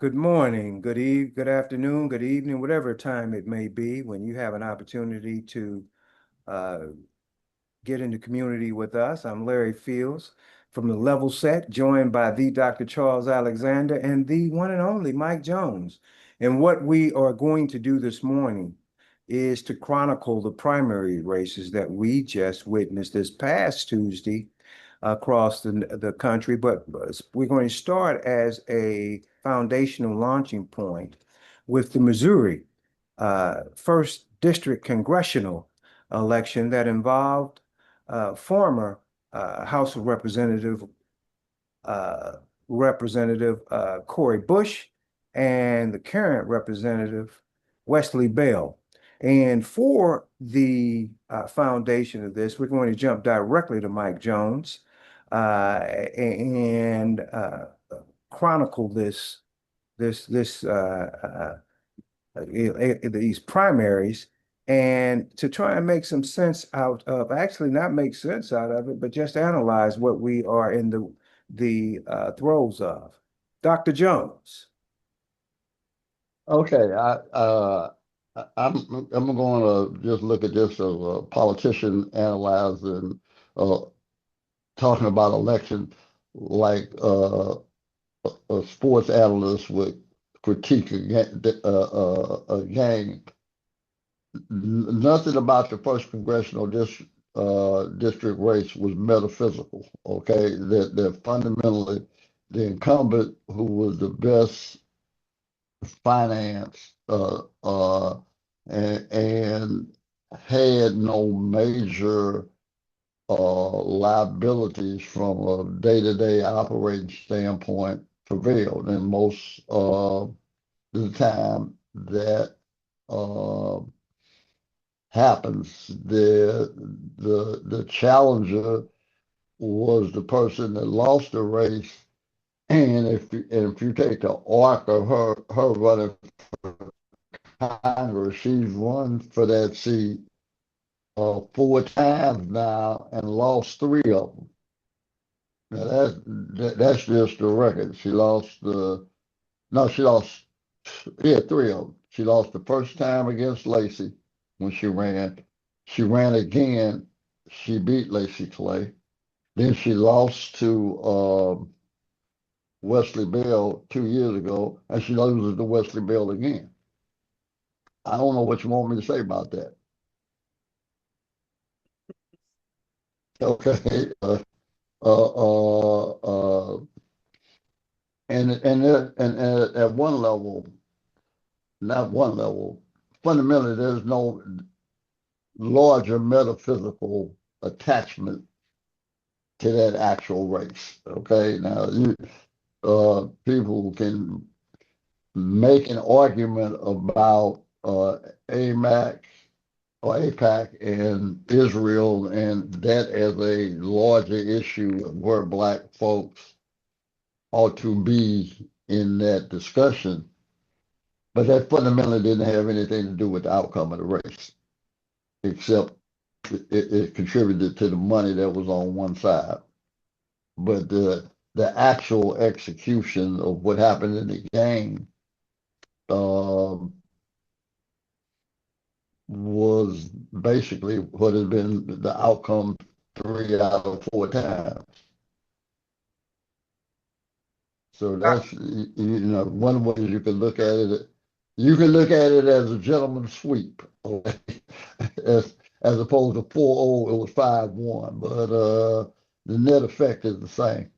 Good morning, good afternoon, good evening, whatever time it may be when you have an opportunity to uh, get into community with us. I'm Larry Fields from the Level Set, joined by the Dr. Charles Alexander and the one and only Mike Jones. And what we are going to do this morning is to chronicle the primary races that we just witnessed this past Tuesday across the country, but we're going to start as a foundational launching point with the Missouri first district congressional election that involved former House of uh, Representative Cori Bush and the current Representative Wesley Bell. And for the foundation of this, we're going to jump directly to Mike Jones and chronicle these primaries and to try and make some sense out of actually not make sense out of it, but just analyze what we are in the throes of. Dr. Jones. Okay, I'm going to just look at this as a politician analyzing, uh, talking about election like a sports analyst would critique a game. Nothing about the first congressional district race was metaphysical. Okay, that fundamentally the incumbent who was the best finance and had no major liabilities from a day-to-day operating standpoint prevailed. And most of the time that uh, happens, the challenger was the person that lost the race. And if you take the arc of her running Congress, she's run for that seat four times now and lost three of them. Now that's just the record. She lost the no, she lost three of them. She lost the first time against Lacey when she ran. She ran again. She beat Lacey Clay. Then she lost to Wesley Bell 2 years ago, and she loses to Wesley Bell again. I don't know what you want me to say about that. Okay. Uh, uh, uh, and at one level, not one level, fundamentally, there's no larger metaphysical attachment to that actual race. Okay. Now, people can make an argument about AMAC or APAC and Israel and that as a larger issue of where Black folks ought to be in that discussion. But that fundamentally didn't have anything to do with the outcome of the race, except it contributed to the money that was on one side. But the actual execution of what happened in the game um, was basically what has been the outcome three out of four times. So that's one way you can look at it. You can look at it as a gentleman's sweep, okay? as opposed to 4-0, it was 5-1, but the net effect is the same.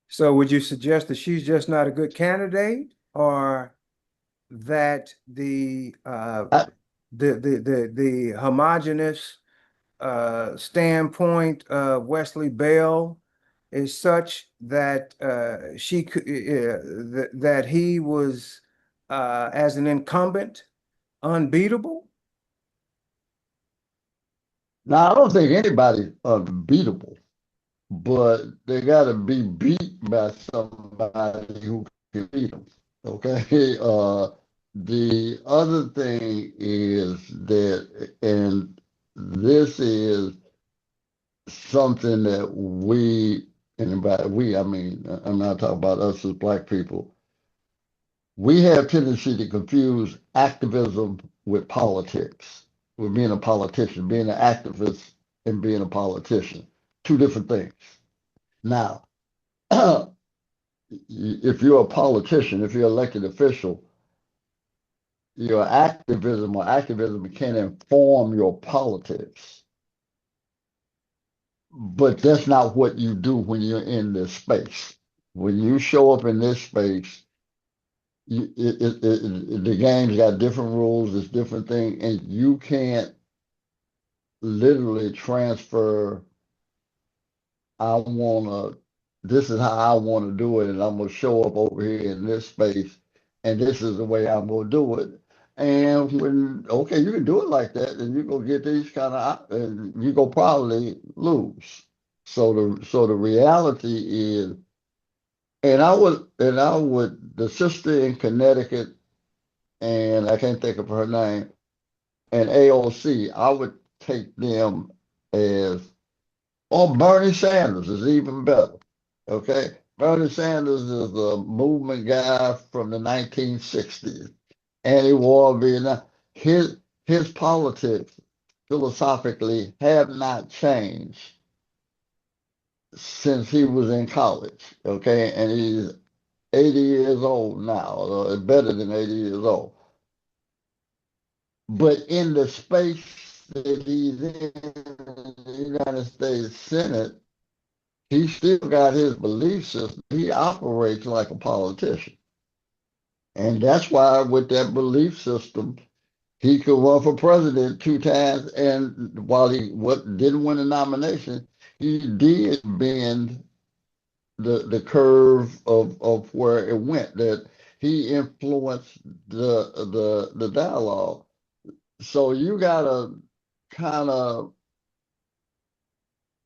So would you suggest that she's just not a good candidate or that I, the homogenous standpoint of Wesley Bell is such that she could that he was as an incumbent unbeatable? Now, I don't think anybody's unbeatable, but they got to be beat by somebody who can beat them. Okay. The other thing is that, and this is something that we, and by we, I mean, I'm not talking about us as Black people, we have tendency to confuse activism with politics, with being a politician, being an activist and being a politician. Two different things. Now, if you're a politician, if you're an elected official, your activism can inform your politics. But that's not what you do when you're in this space. When you show up in this space, the game's got different rules, it's different thing, and you can't literally transfer. This is how I want to do it, and I'm gonna show up over here in this space, and this is the way I'm gonna do it. And when okay, you can do it like that, and you're gonna get these kind of, and you go probably lose. So the reality is, the sister in Connecticut, and I can't think of her name, and AOC, I would take them as, or Bernie Sanders is even better. Okay. Bernie Sanders is a movement guy from the 1960s, anti-war Vietnam. His politics philosophically have not changed since he was in college. Okay. And he's 80 years old now, or better than 80 years old. But in the space that he's in the United States Senate, he still got his belief system. He operates like a politician. And that's why, with that belief system, he could run for president 2 times. And while didn't win the nomination, he did bend the curve of where it went, that he influenced the dialogue. So kind of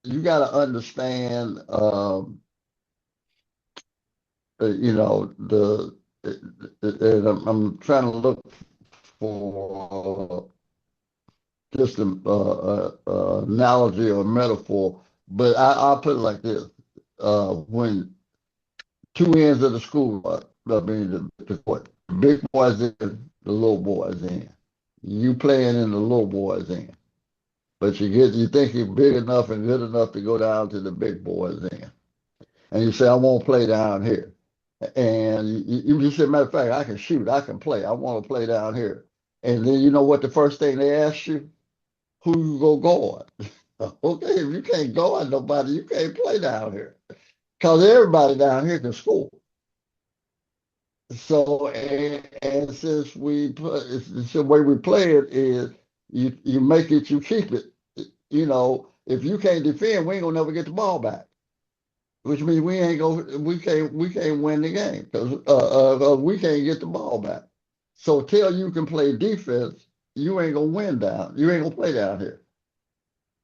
you gotta understand, the and I'm trying to look for just an analogy or metaphor, but I'll put it like this: when two ends of the school, I mean the big boys in, the little boys in. You playing in the little boys in, but you think you're big enough and good enough to go down to the big boys in, and you say, I won't play down here. And you just say, matter of fact, I can shoot, I can play, I want to play down here. And then you know what the first thing they ask you? Who you go guard? Okay, if you can't guard nobody, you can't play down here. Because everybody down here can score. So, and since the way we play it is you make it, you keep it. If you can't defend, we ain't gonna never get the ball back. Which means we can't win the game because we can't get the ball back. So till you can play defense, you ain't gonna win down. You ain't gonna play down here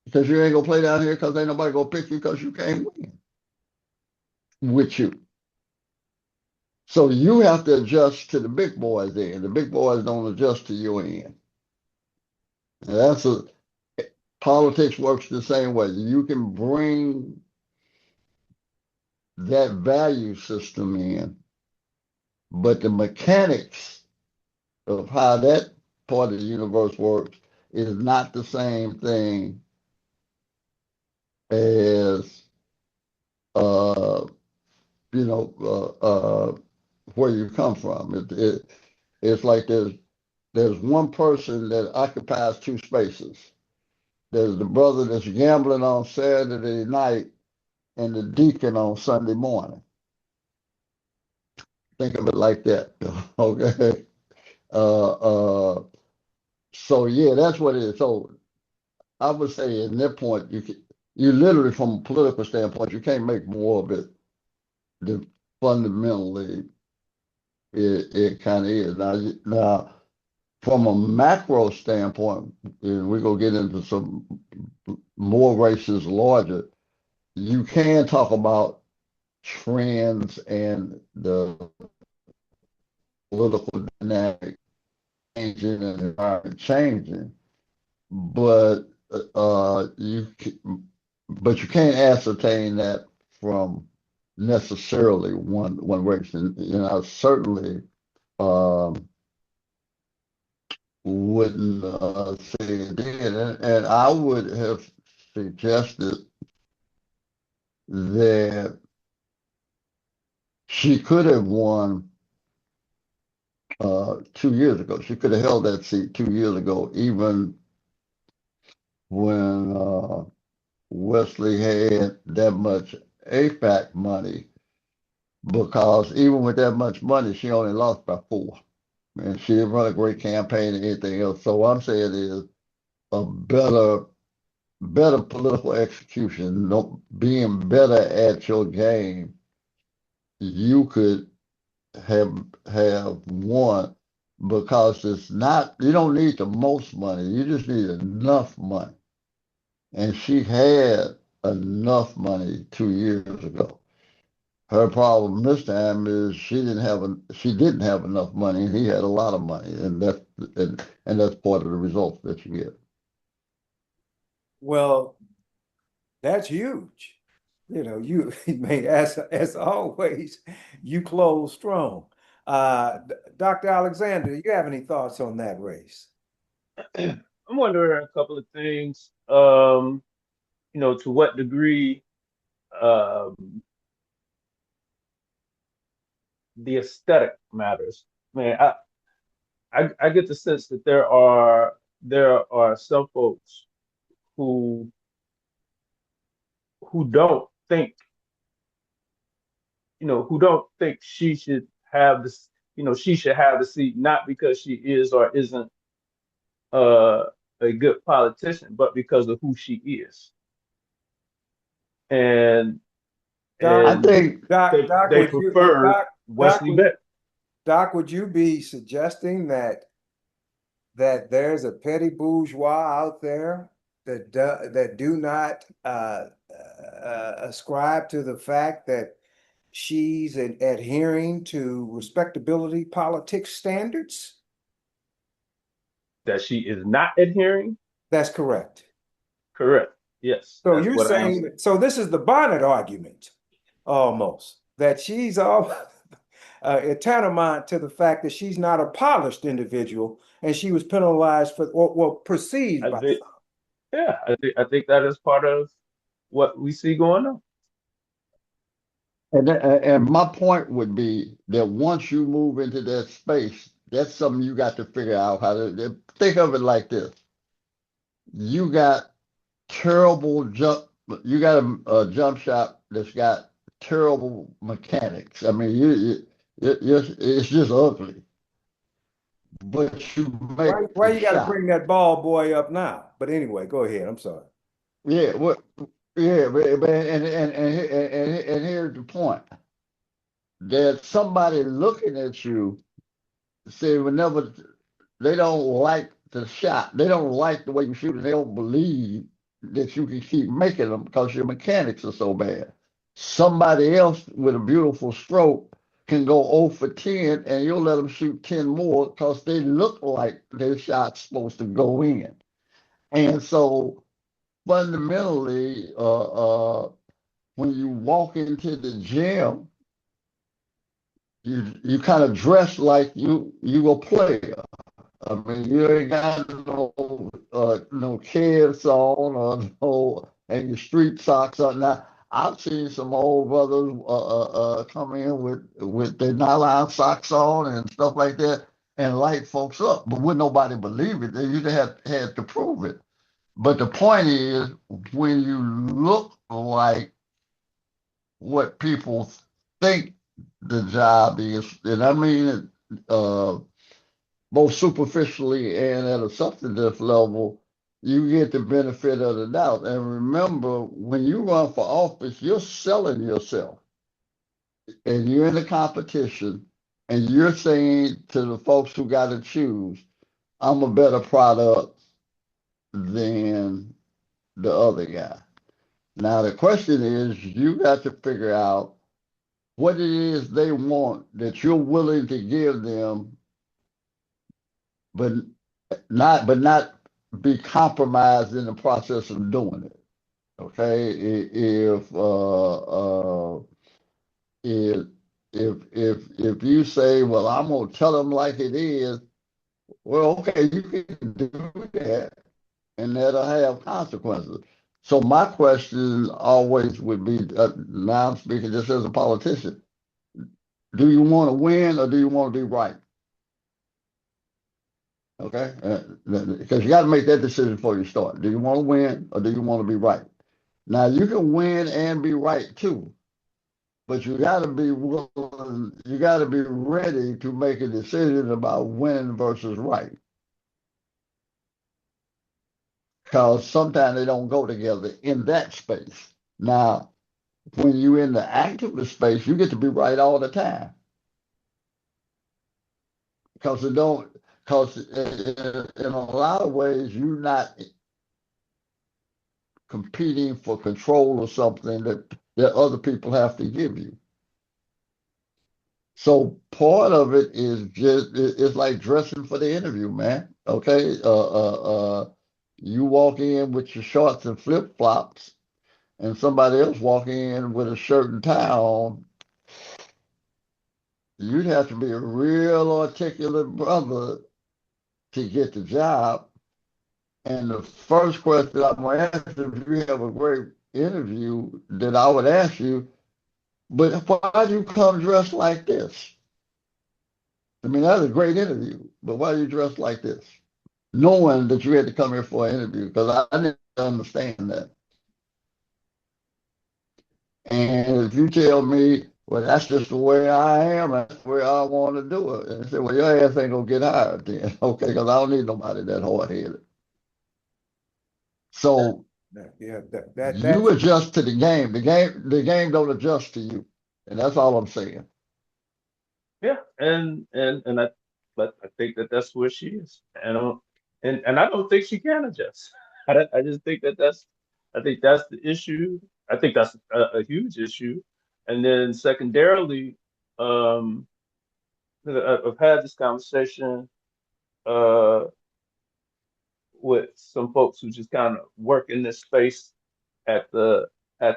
because you ain't gonna play down here because ain't nobody gonna pick you because you can't win with you. So you have to adjust to the big boys end. The big boys don't adjust to your end. And politics works the same way. You can bring that value system in, but the mechanics of how that part of the universe works is not the same thing as uh, where you come from. It's like there's one person that occupies two spaces. There's the brother that's gambling on Saturday night and the deacon on Sunday morning. Think of it like that. Okay. Uh, uh, so yeah, that's what it is. So I would say at that point, you literally, from a political standpoint, you can't make more of it than fundamentally it kind of is. Now, from a macro standpoint, and we're gonna get into some more races larger. You can talk about trends and the political dynamic changing and environment changing, but you can't ascertain that from necessarily one race. And certainly um, wouldn't say it did. And I would have suggested that she could have won 2 years ago. She could have held that seat 2 years ago, even when Wesley had that much AFAC money, because even with that much money, she only lost by 4. And she didn't run a great campaign and anything else. So what I'm saying is a better political execution, no, being better at your game, you could have won, because it's not, you don't need the most money, you just need enough money. And she had enough money 2 years ago. Her problem this time is she didn't have enough money, and he had a lot of money, and that's part of the results that you get. Well, that's huge. You man, as always, you close strong. Dr. Alexander, do you have any thoughts on that race? I'm wondering a couple of things. To what degree um, the aesthetic matters. Man, I get the sense that there are some folks who who don't think who don't think she should have this she should have the seat, not because she is or isn't uh, a good politician, but because of who she is. And Doc, I and think Doc, they Doc, they would you, prefer Doc, Wesley Beck. would you be suggesting that there's a petty bourgeois out there that do not ascribe to the fact that she's adhering to respectability politics standards? That she is not adhering. That's correct. Correct. Yes, So that's you're what I am saying saying. that, so this is the bonnet argument, almost, that she's all tantamount to the fact that she's not a polished individual and she was penalized for, or well, perceived I by think, some. yeah, I think that is part of what we see going on. and my point would be that once you move into that space, that's something you got to figure out how to think of it like this. You got terrible jump. You got a jump shot that's got terrible mechanics. I mean, it's just ugly, but you Why, make why the you got to shot. bring that ball boy up now? But anyway, go ahead. I'm sorry. Yeah, what? Yeah, but and here's the point: there's somebody looking at you. Say whenever they don't like the shot, they don't like the way you shoot, and they don't believe that you can keep making them because your mechanics are so bad. Somebody else with a beautiful stroke can go 0 for 10, and you'll let them shoot 10 more because they look like their shot's supposed to go in. And so fundamentally, when you walk into the gym, you kind of dress like you a player. I mean, you ain't got no kids on or no and your street socks on. Now, I've seen some old brothers come in with their nylon socks on and stuff like that and light folks up, but would nobody believe it? They used to have had to prove it. But the point is, when you look like what people think the job is, and I mean it both superficially and at a substantive level, you get the benefit of the doubt. And remember, when you run for office, you're selling yourself and you're in a competition and you're saying to the folks who got to choose, I'm a better product than the other guy. Now, the question is, you got to figure out what it is they want that you're willing to give them, but not be compromised in the process of doing it. Okay, if if you say, well, I'm gonna tell them like it is, well, okay, you can do that, and that'll have consequences. So my question always would be, now I'm speaking just as a politician, do you want to win or do you want to be right? Okay, because you got to make that decision before you start. Do you want to win or do you want to be right? Now you can win and be right too, but you got to be willing. You got to be ready to make a decision about win versus right, because sometimes they don't go together in that space. Now, when you're in the activist space, you get to be right all the time because it don't. Because in a lot of ways, you're not competing for control of something that other people have to give you. So part of it is just it's like dressing for the interview, man. Okay, you walk in with your shorts and flip flops, and somebody else walk in with a shirt and tie on. You'd have to be a real articulate brother to get the job. And the first question I'm going to ask, if you have a great interview, that I would ask you, but why do you come dressed like this? I mean, that's a great interview, but why do you dress like this? Knowing that you had to come here for an interview, because I didn't understand that. And if you tell me, well, that's just the way I am, that's the way I want to do it, and I say, well, your ass ain't gonna get hired then, okay? Because I don't need nobody that hard headed. So Yeah, you adjust to the game. The game don't adjust to you, and that's all I'm saying. Yeah, and but I think that that's where she is, and I don't think she can adjust. I just think that I think that's the issue. I think that's a huge issue, and then secondarily, um, I've had this conversation uh with some folks who just kind of work in this space at the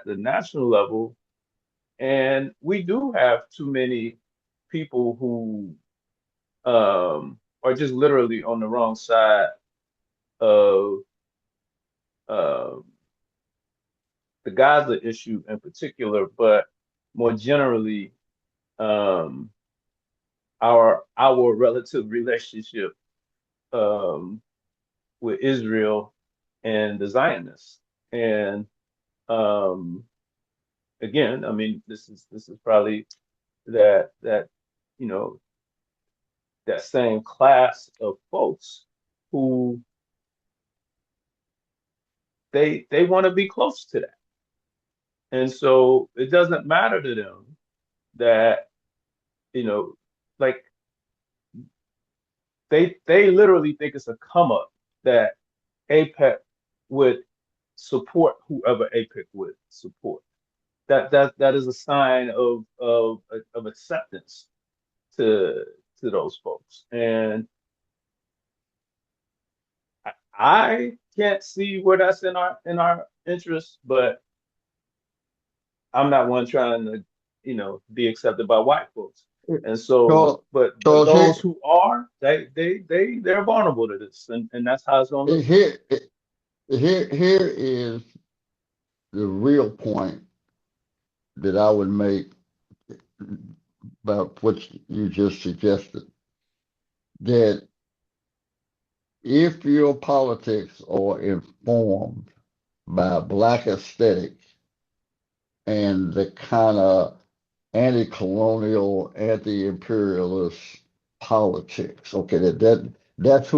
national level, and we do have too many people who are just literally on the wrong side of um the Gaza issue in particular, but more generally, um, our relative relationship um, with Israel and the Zionists. And um, again, I mean, this is probably that you know that same class of folks who they want to be close to that. And so it doesn't matter to them that, you know, like they literally think it's a come up that APEC would support whoever APEC would support. That is a sign of acceptance to those folks. And I can't see where that's in our interest, but I'm not one trying to, be accepted by white folks. And so, Charles, but Charles, those who are, they're vulnerable to this, and that's how it's gonna look. here, here is the real point that I would make about what you just suggested. That if your politics are informed by black aesthetic and the kind of anti-colonial, anti-imperialist politics, okay, that's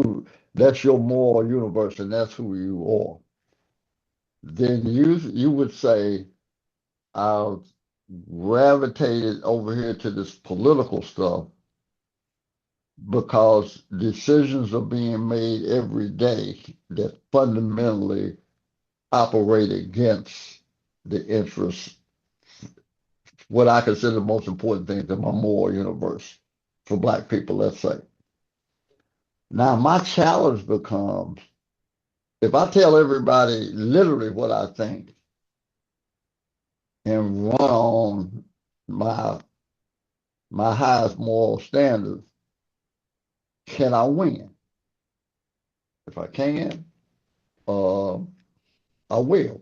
your moral universe and that's who you are, then you would say, I've gravitated over here to this political stuff because decisions are being made every day that fundamentally operate against the interests, what I consider the most important things in my moral universe for black people, let's say. Now, my challenge becomes if I tell everybody literally what I think and run on my my highest moral standards, can I win? If I can, uh, I will.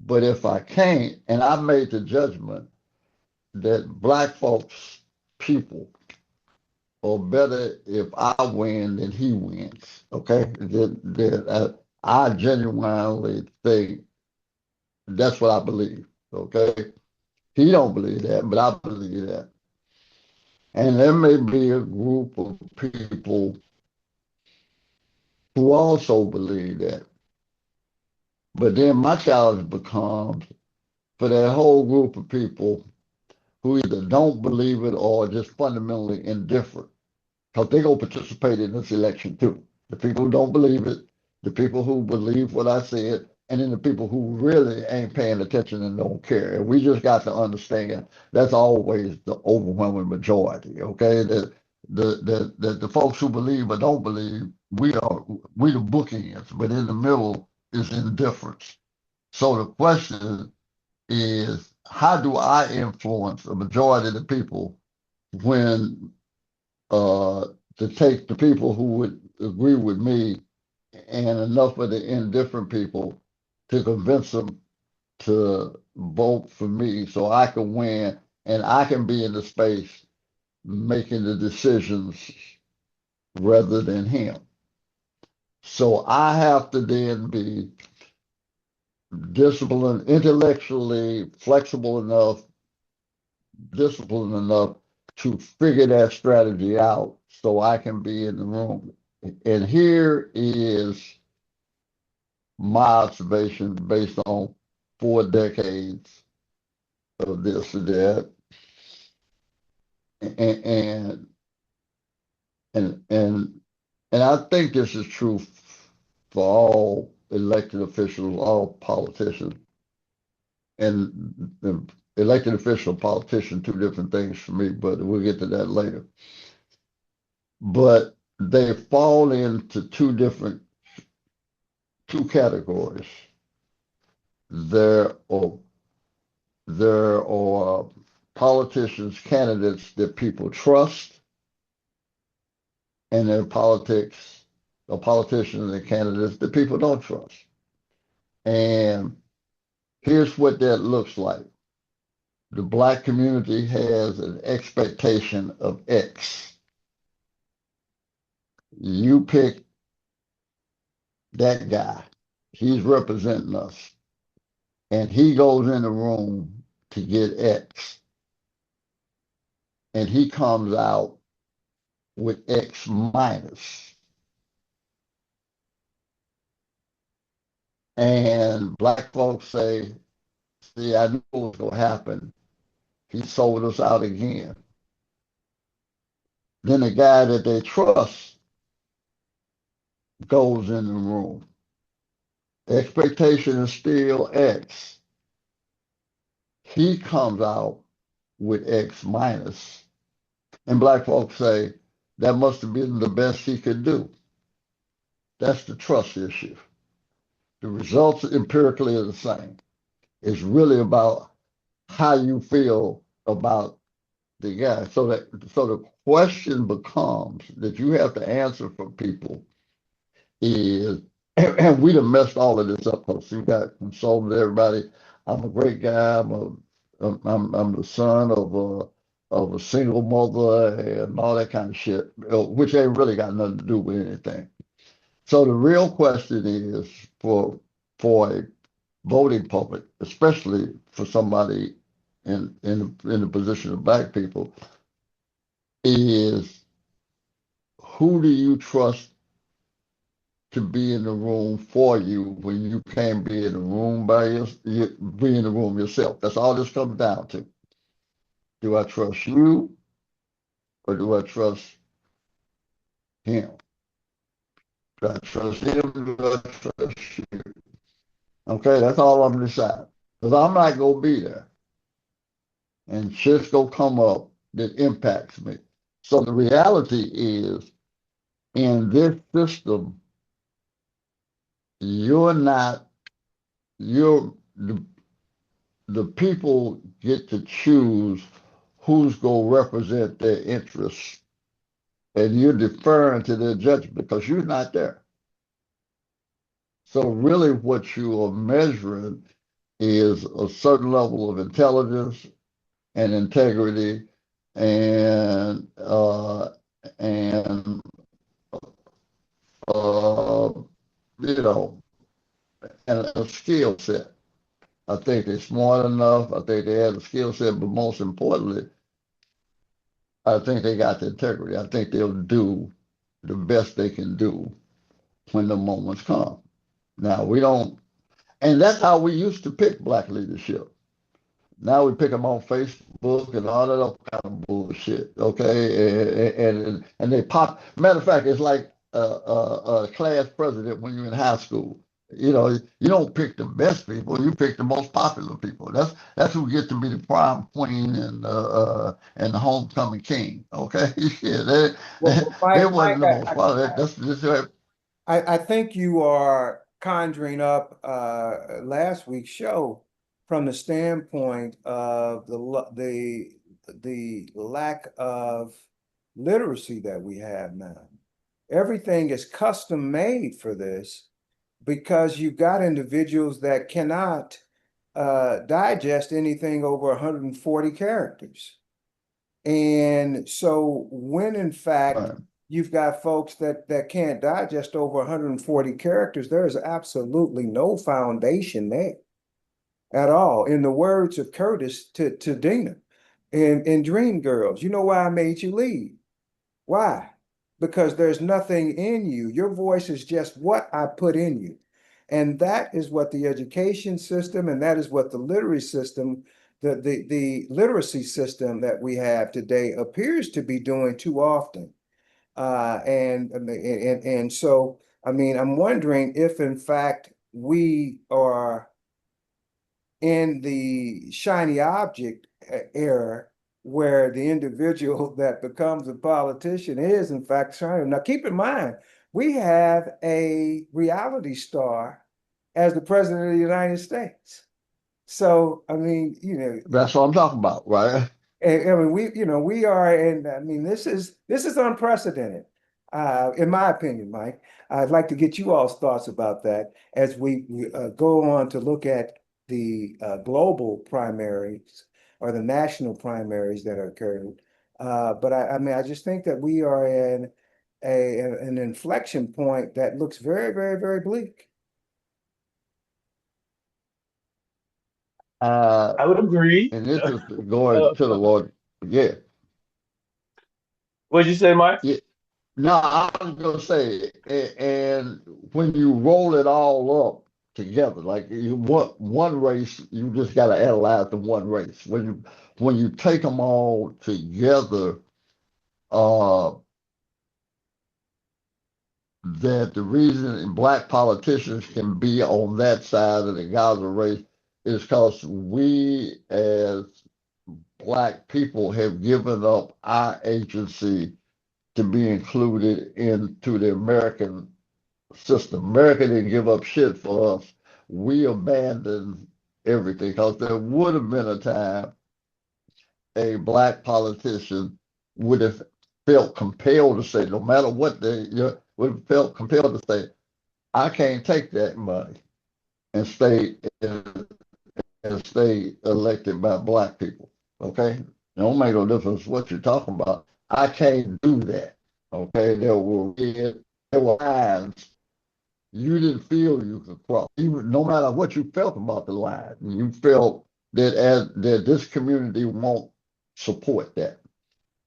But if I can't, and I made the judgment that black folks, people, are better if I win than he wins. Okay, I genuinely think that's what I believe. Okay, he don't believe that, but I believe that. And there may be a group of people who also believe that. But then my challenge becomes for that whole group of people who either don't believe it or are just fundamentally indifferent, because they're going to participate in this election too. The people who don't believe it, the people who believe what I said, and then the people who really ain't paying attention and don't care. And we just got to understand that's always the overwhelming majority. Okay, the folks who believe or don't believe, we the bookends, but in the middle is indifference. So the question is, how do I influence the majority of the people when uh, to take the people who would agree with me and enough of the indifferent people to convince them to vote for me so I can win and I can be in the space making the decisions rather than him. So I have to then be disciplined, intellectually flexible enough, disciplined enough to figure that strategy out so I can be in the room. And here is my observation based on 4 decades of this or that, and and and and, and I think this is true for all elected officials, all politicians, and the elected official, politician, two different things for me, but we'll get to that later. But they fall into two categories. There are there are politicians, candidates that people trust, and there are politicians and candidates that people don't trust. And here's what that looks like. The black community has an expectation of X. You pick that guy. He's representing us. And he goes in the room to get X. And he comes out with X minus. And black folks say, see, I knew what was going to happen. He sold us out again. Then the guy that they trust goes in the room. The expectation is still X. He comes out with X minus. And black folks say, that must have been the best he could do. That's the trust issue. The results empirically are the same. It's really about how you feel about the guy. So the question becomes that you have to answer for people is, and we done messed all of this up because we got consulted everybody. I'm a great guy. I'm the son of a single mother and all that kind of shit, which ain't really got nothing to do with anything. So the real question is for a voting public, especially for somebody in the position of black people, is who do you trust to be in the room for you when you can't be in the room be in the room yourself? That's all this comes down to. Do I trust you or do I trust him? Do I trust him or do I trust you? Okay, that's all I'm deciding. Because I'm not going to be there. And shit's going to come up that impacts me. So the reality is, in this system, you're not, you're, the people get to choose who's going to represent their interests. And you're deferring to their judgment because you're not there. So really what you are measuring is a certain level of intelligence and integrity and uh, you know and a skill set. I think they're smart enough. I think they have a skill set, but most importantly, I think they got the integrity. I think they'll do the best they can do when the moments come. Now we don't, and that's how we used to pick black leadership. Now we pick them on Facebook and all that other kind of bullshit. Okay, and they pop. Matter of fact, it's like a class president when you're in high school. You don't pick the best people. You pick the most popular people. That's who gets to be the prom queen and the homecoming king. Okay, yeah, Well, they Mike, wasn't the most popular. That's just I think you are conjuring up last week's show from the standpoint of the lack of literacy that we have now. Everything is custom made for this because you've got individuals that cannot digest anything over 140 characters. And so when in fact right. you've got folks that can't digest over 140 characters, there is absolutely no foundation there at all. In the words of Curtis to Dina in Dreamgirls, you know why I made you leave? Why? Because there's nothing in you. Your voice is just what I put in you. And that is what the education system and that is what the literacy system, the literacy system that we have today appears to be doing too often. And so, I mean, I'm wondering if in fact we are in the shiny object era where the individual that becomes a politician is in fact shiny. Now, keep in mind, we have a reality star as the president of the United States. So, I mean, That's what I'm talking about, right? I mean, we are, and I mean, this is unprecedented, in my opinion, Mike. I'd like to get you all's thoughts about that as we go on to look at the global primaries or the national primaries that occurred. But I mean, I just think that we are in an inflection point that looks very, very, very bleak. Uh, I would agree. and this is going to the Lord. Yeah, What'd you say, Mike? yeah. No, I was gonna say, and when you roll it all up together, like you want one race, you just got to analyze the one race. When you take them all together, uh, that the reason black politicians can be on that side of the Gaza race is because we as black people have given up our agency to be included into the American system. America didn't give up shit for us. We abandoned everything because there would have been a time a black politician would have felt compelled to say, no matter what would have felt compelled to say, I can't take that money and stay elected by black people. Okay? It don't make no difference what you're talking about. I can't do that. Okay? There were lines you didn't feel you could cross. Even no matter what you felt about the line, you felt that this community won't support that.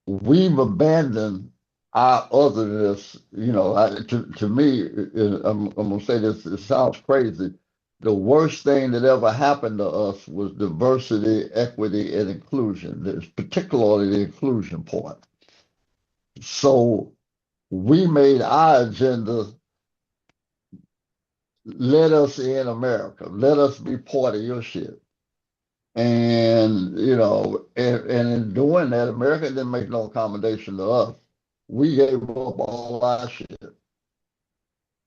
We've abandoned our otherness. To me, I'm gonna say this. It sounds crazy. The worst thing that ever happened to us was diversity, equity, and inclusion. Particularly the inclusion part. So we made our agenda, let us in America. Let us be part of your shit. And in doing that, America didn't make no accommodation to us. We gave up all our shit.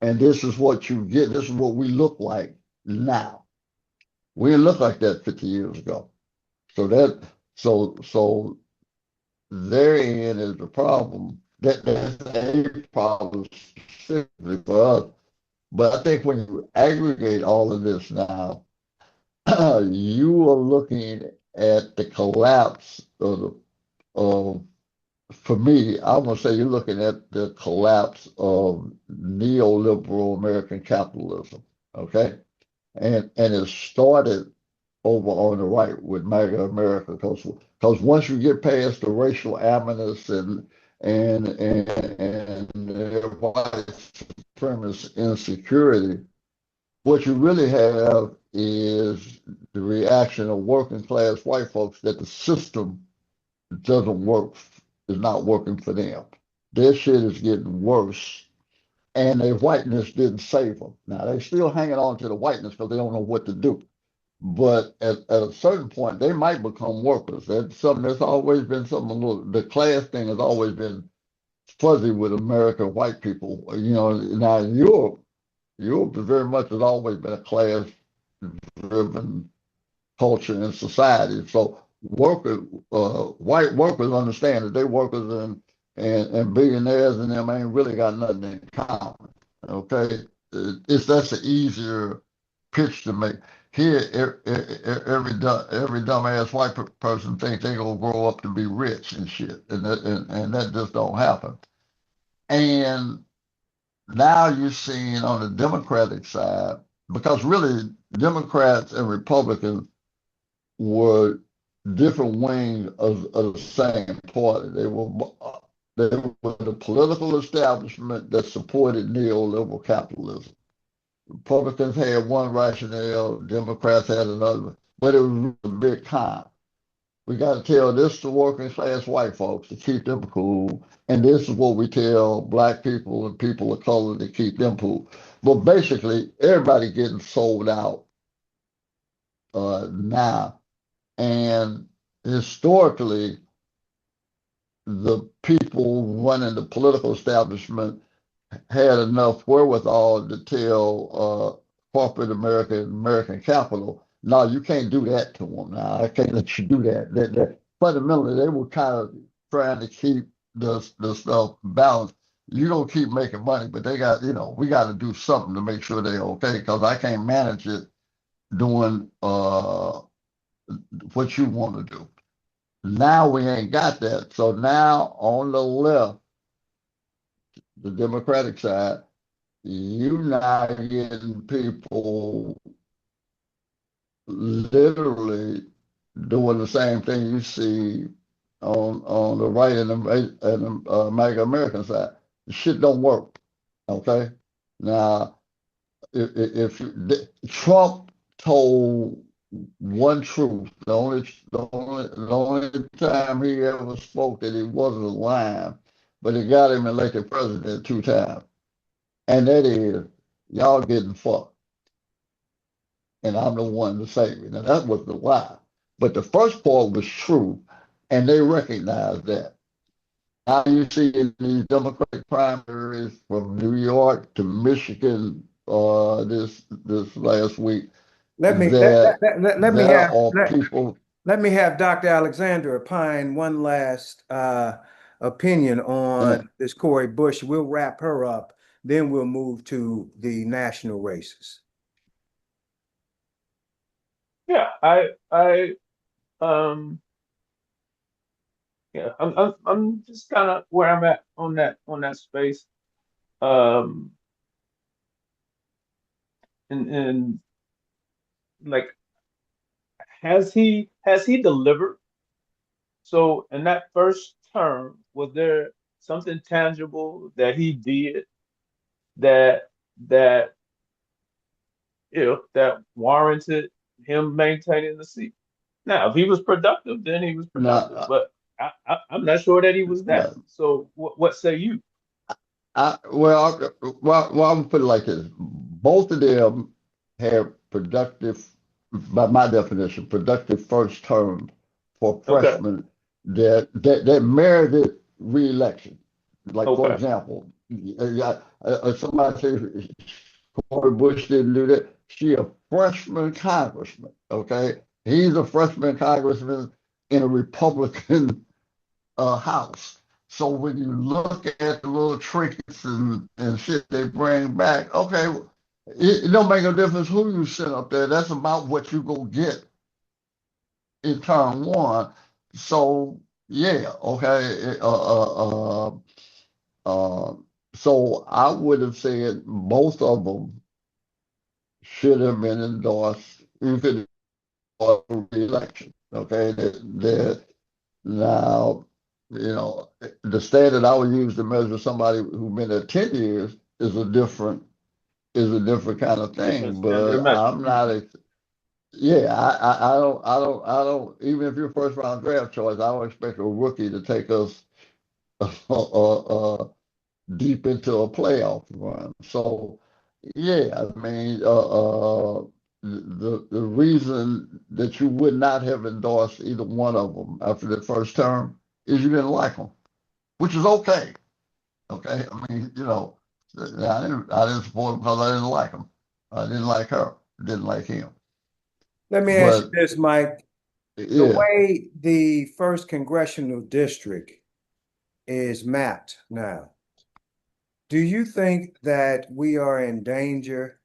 And this is what you get. This is what we look like now. We didn't look like that 50 years ago. So therein is the problem. That's a problem specifically for us. But I think when you aggregate all of this now, you are looking at the collapse of for me, I'm gonna say you're looking at the collapse of neoliberal American capitalism. Okay, and it started over on the right with MAGA America because once you get past the racial animus and white supremacist insecurity, what you really have is the reaction of working class white folks that the system doesn't work, is not working for them. Their shit is getting worse, and their whiteness didn't save them. Now they're still hanging on to the whiteness because they don't know what to do. But at a certain point, they might become workers. That's something that's always been something a little. The class thing has always been fuzzy with American white people. You know, now in Europe very much has always been a class-driven culture and society. So workers, white workers understand that they workers and billionaires and them ain't really got nothing in common. Okay, that's an easier pitch to make. Here, every dumbass white person thinks they're gonna grow up to be rich and shit, and that just don't happen. And now you're seeing on the Democratic side, because really Democrats and Republicans were different wings of the same party. They were the political establishment that supported neoliberal capitalism. Republicans had one rationale, Democrats had another, but it was a big con. We got to tell this to working class white folks to keep them cool, and this is what we tell black people and people of color to keep them cool. But basically, everybody getting sold out now, and historically, the people running the political establishment had enough wherewithal to tell corporate America and American capital, no, you can't do that to them. Now, I can't let you do that. Fundamentally, they were kind of trying to keep the stuff balanced. You don't keep making money, but they got, we got to do something to make sure they're okay because I can't manage it doing what you want to do. Now we ain't got that. So now on the left, the Democratic side, you now getting people literally doing the same thing you see on the right and the MAGA American side. The shit don't work. Okay. Now, if Trump told one truth, the only time he ever spoke that he wasn't lying, but it got him elected president 2 times. And that is, y'all getting fucked. And I'm the one to save you. Now, that was the lie. But the first part was true, and they recognized that. Now you see in these Democratic primaries from New York to Michigan this last week Let me that let me there have are people. let me have Dr. Alexander opine one last opinion Uh, on this Cori Bush. We'll wrap her up, then we'll move to the national races. Yeah, I um yeah, I'm just kind of where I'm at on that space. Um and like has he delivered? So in that first term, was there something tangible that he did that that that warranted him maintaining the seat? Now, if he was productive, then he was productive. now, But I'm not sure that he was that. now, So what say you? well, I'm gonna put it like this: both of them have productive, by my definition, productive first term for Okay, freshmen that merited reelection. Like for okay, example, somebody says Cori Bush didn't do that. She a freshman congressman. Okay, he's a freshman congressman in a Republican house. So when you look at the little trinkets and shit they bring back, okay, it don't make a difference who you send up there. That's about what you gonna get in turn one. So yeah, okay. Uh, so I would have said both of them should have been endorsed, even for re-election. Okay, that now, the standard I would use to measure somebody who's been there 10 years is a different kind of Different thing. standard of But measure. I'm not a yeah, I don't even if you're first round draft choice, I don't expect a rookie to take us deep into a playoff run. So yeah, I mean, the reason that you would not have endorsed either one of them after the first term is you didn't like them, which is okay. Okay, I mean, I didn't support him because I didn't like him. I didn't like her. Didn't like him. Let me ask you But this, Mike. The yeah, way the first congressional district is mapped now, do you think that we are in danger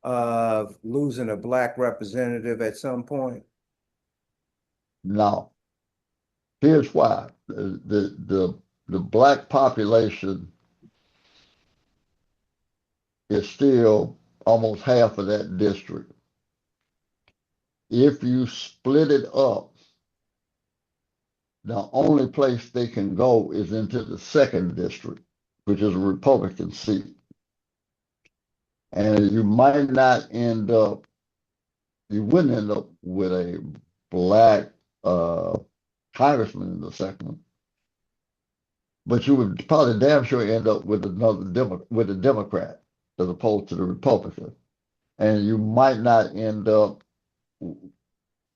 of losing a black representative at some point? no. Here's why: the black population is still almost half of that district. If you split it up, the only place they can go is into the second district, which is a Republican seat. And you wouldn't end up with a black uh, congressman in the second one, but you would probably damn sure end up with with a Democrat as opposed to the Republican. And you might not end up,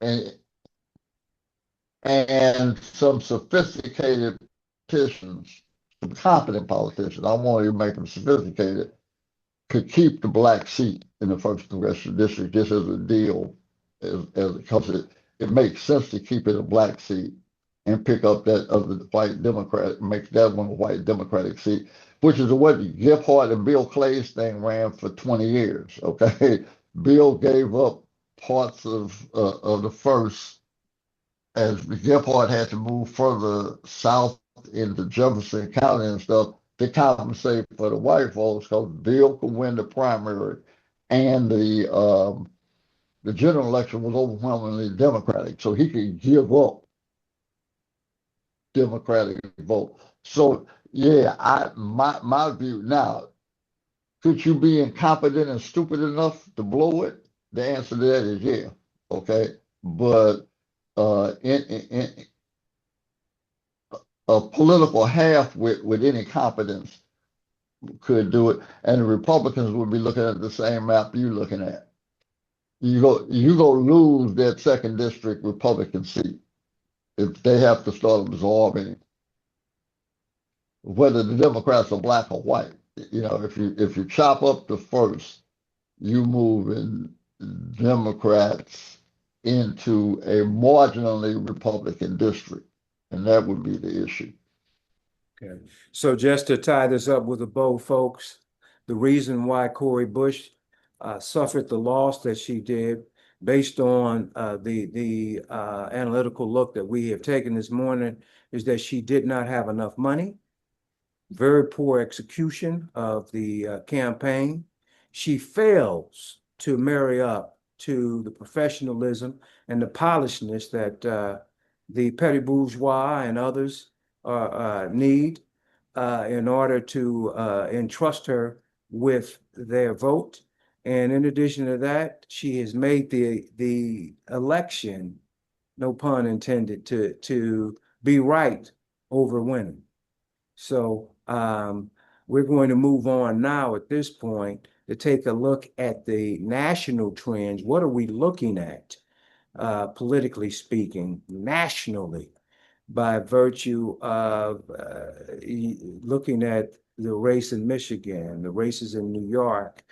and, and some sophisticated politicians, some competent politicians, I won't even make them sophisticated, could keep the black seat in the first congressional district just as a deal, because it makes sense to keep it a black seat and pick up that other white Democrat, make that one a white Democratic seat, which is what Gephardt and Bill Clay's thing ran for 20 years. Okay, Bill gave up parts of the first as Gephardt had to move further south into Jefferson County and stuff to compensate for the white folks because Bill could win the primary and the general election was overwhelmingly Democratic, so he could give up Democratic vote. So yeah, my view now, could you be incompetent and stupid enough to blow it? The answer to that is yeah. Okay, but in a political half with any competence could do it, and the Republicans would be looking at the same map you're looking at. You go lose that second district Republican seat if they have to start absorbing whether the Democrats are black or white. If you chop up the first, you move in Democrats into a marginally Republican district, and that would be the issue. Okay. So just to tie this up with a bow, folks, the reason why Cori Bush suffered the loss that she did, based on the analytical look that we have taken this morning, is that she did not have enough money, very poor execution of the campaign. She fails to marry up to the professionalism and the polishedness that the petty bourgeois and others need in order to entrust her with their vote. And in addition to that, she has made the election, no pun intended, to be right over winning. So we're going to move on now at this point to take a look at the national trends. What are we looking at, politically speaking, nationally, by virtue of looking at the race in Michigan, the races in New York,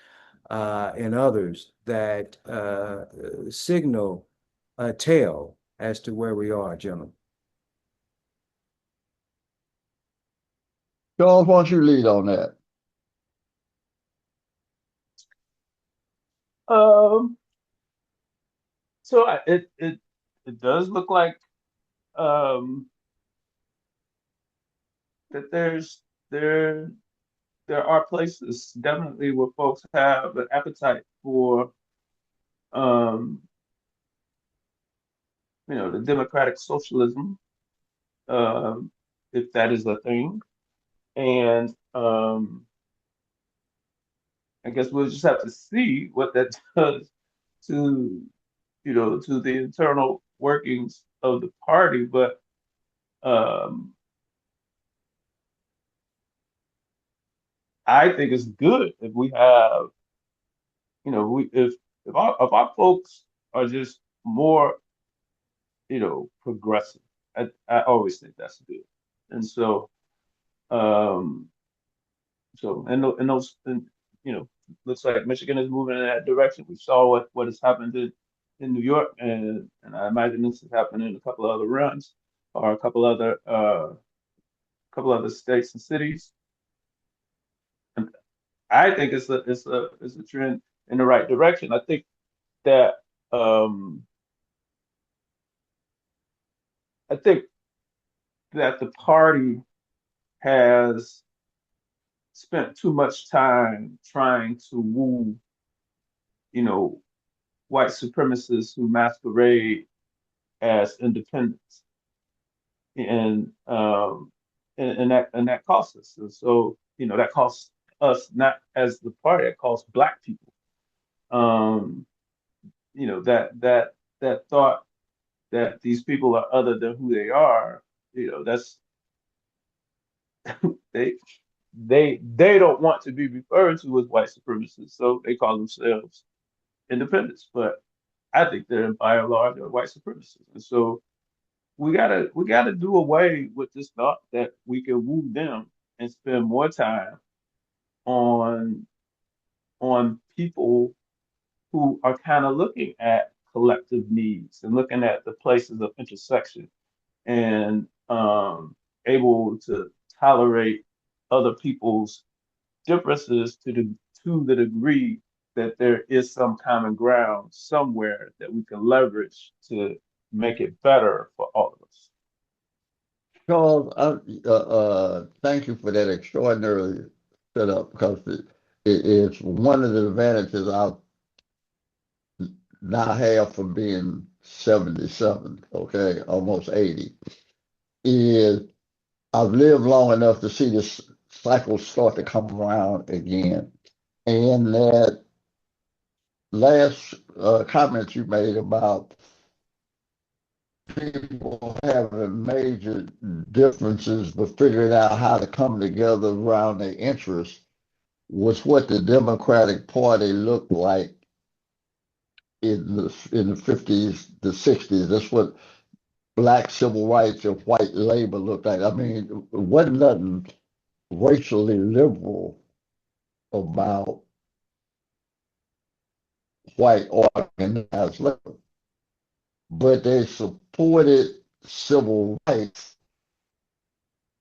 and others that signal a tale as to where we are, gentlemen? Charles, why don't you lead on that? Um, so it does look like um that there there are places definitely where folks have an appetite for um the democratic socialism, um, if that is a thing. And I guess we'll just have to see what that does to, to the internal workings of the party. But um, I think it's good if we have, we if our folks are just more, progressive. I always think that's good. And so, um, and those, you know, looks like Michigan is moving in that direction. We saw what has happened in New York, and I imagine this is happening in a couple of other runs or a couple other states and cities. And I think it's a trend in the right direction. I think that um, I think that the party has spent too much time trying to woo, you know, white supremacists who masquerade as independents, and that costs us. And so, that costs us not as the party, it costs Black people. Um, that thought that these people are other than who they are, that's they they don't want to be referred to as white supremacists, so they call themselves independents. But I think they're by and large are white supremacists, and so we gotta do away with this thought that we can woo them and spend more time on people who are kind of looking at collective needs and looking at the places of intersection and able to tolerate other people's differences to the degree that there is some common ground somewhere that we can leverage to make it better for all of us. Charles, thank you for that extraordinary setup because it's one of the advantages I now have from being 77, okay, almost 80, is I've lived long enough to see this cycle start to come around again. And that last comment you made about people having major differences but figuring out how to come together around their interests was what the Democratic Party looked like in the 50s, the 60s. That's what black civil rights and white labor looked like. I mean, it wasn't nothing racially liberal about white organized labor, but they supported civil rights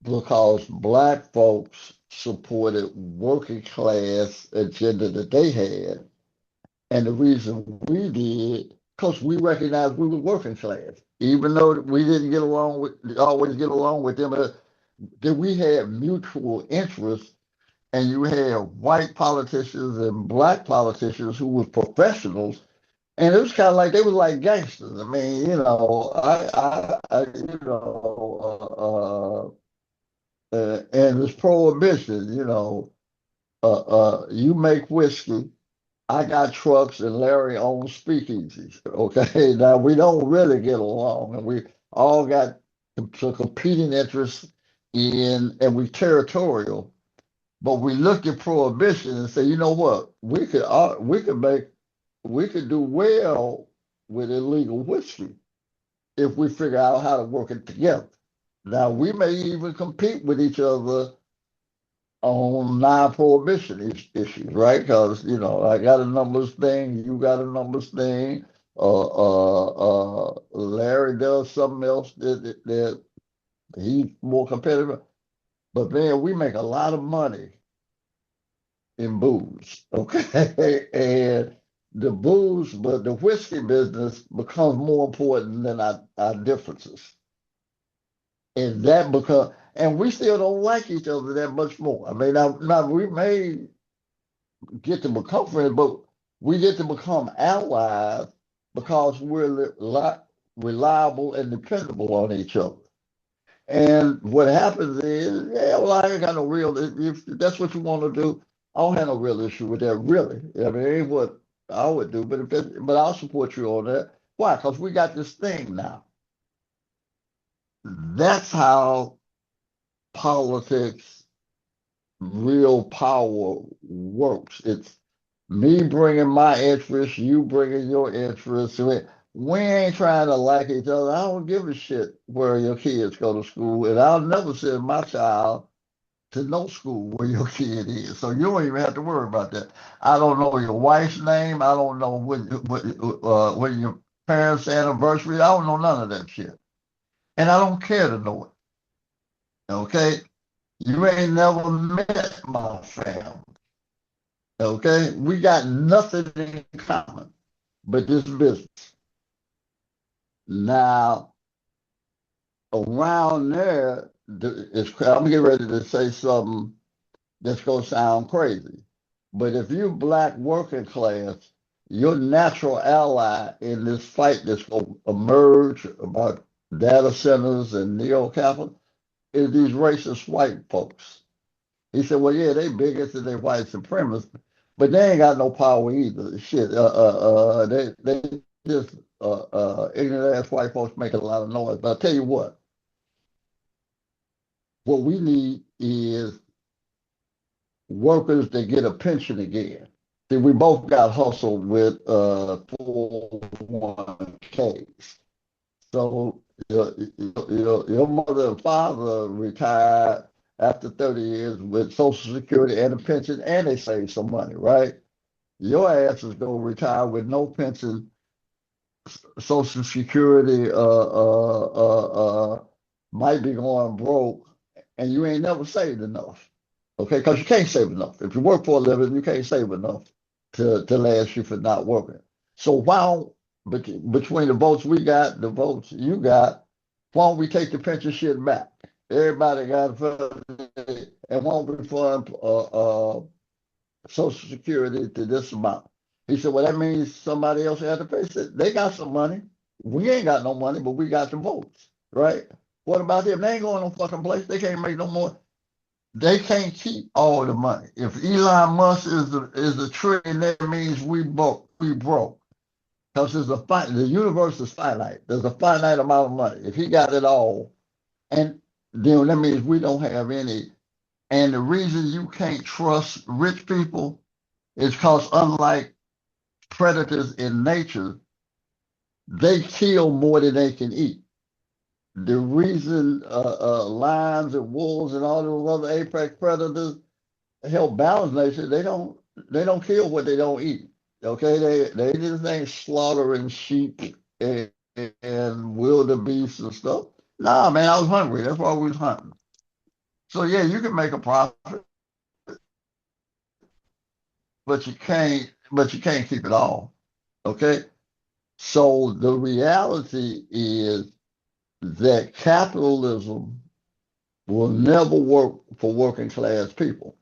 because black folks supported working class agenda that they had. And the reason we did, because we recognized we were working class, even though we didn't get along with always get along with them, that we had mutual interests. And you had white politicians and black politicians who were professionals, and it was kind of like they were like gangsters. I mean, and it's prohibition. You make whiskey, I got trucks, and Larry owns speakeasies. Okay, now we don't really get along, and we all got some competing interests and we territorial. But we look at prohibition and say, you know what, we could do well with illegal whiskey if we figure out how to work it together. Now we may even compete with each other on non-prohibition issues, right? Because I got a numbers thing, you got a numbers thing. Larry does something else that he's more competitive. But man, we make a lot of money in booze, okay? And the booze, but the whiskey business becomes more important than our differences. And that because, and we still don't like each other that much more. I mean, now we may get to become friends, but we get to become allies because we're reliable and dependable on each other. And what happens is, yeah, well, I ain't got no real, if that's what you want to do, I don't have no real issue with that, really. I mean, it ain't what I would do, but but I'll support you on that. Why? Because we got this thing now. That's how politics, real power works. It's me bringing my interests, you bringing your interests. We ain't trying to like each other. I don't give a shit where your kids go to school, and I'll never send my child to no school where your kid is. So you don't even have to worry about that. I don't know your wife's name. I don't know when your parents' anniversary. I don't know none of that shit. And I don't care to know it. Okay? You ain't never met my family. Okay? We got nothing in common but this business. Now, around there, I'm getting ready to say something that's going to sound crazy. But if you're black working class, your natural ally in this fight that's going to emerge about data centers and neo-capital is these racist white folks. He said, well, yeah, they bigots and they white supremacists, but they ain't got no power either. Shit, they just ignorant ass white folks making a lot of noise. But I'll tell you what we need is workers that get a pension again. See, we both got hustled with 401ks. So your mother and father retired after 30 years with Social Security and a pension, and they saved some money, right? Your ass is going to retire with no pension, Social Security might be going broke, and you ain't never saved enough. Okay, because you can't save enough. If you work for a living, you can't save enough to last you for not working. So why don't between the votes we got, the votes you got, why don't we take the pension shit back? Everybody got it, and why don't we fund Social Security to this amount? He said, well, that means somebody else had to pay. He said, they got some money. We ain't got no money, but we got the votes, right? What about them? They ain't going no fucking place. They can't make no more. They can't keep all the money. If Elon Musk is the trillion, that means we broke. We broke. Because the universe is finite. There's a finite amount of money. If he got it all, and then that means we don't have any. And the reason you can't trust rich people is because unlike predators in nature, they kill more than they can eat. The reason lions and wolves and all those other apex predators help balance nature, they don't kill what they don't eat. Okay, they just ain't slaughtering sheep and wildebeest and stuff. Nah, man, I was hungry. That's why we was hunting. So yeah, you can make a profit, but you can't keep it all. Okay, so the reality is that capitalism will never work for working class people.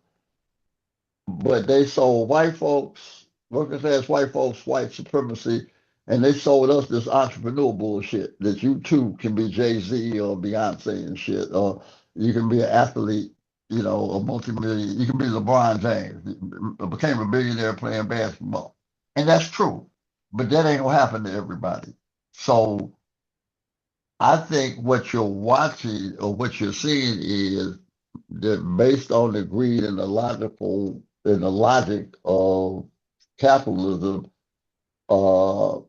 But they sold white folks, working class white folks, white supremacy, and they sold us this entrepreneur bullshit that you too can be Jay-Z or Beyonce and shit, or you can be an athlete, a multimillion. You can be LeBron James, became a billionaire playing basketball, and that's true. But that ain't gonna happen to everybody. So I think what you're watching or what you're seeing is that based on the greed and the logic of capitalism, uh,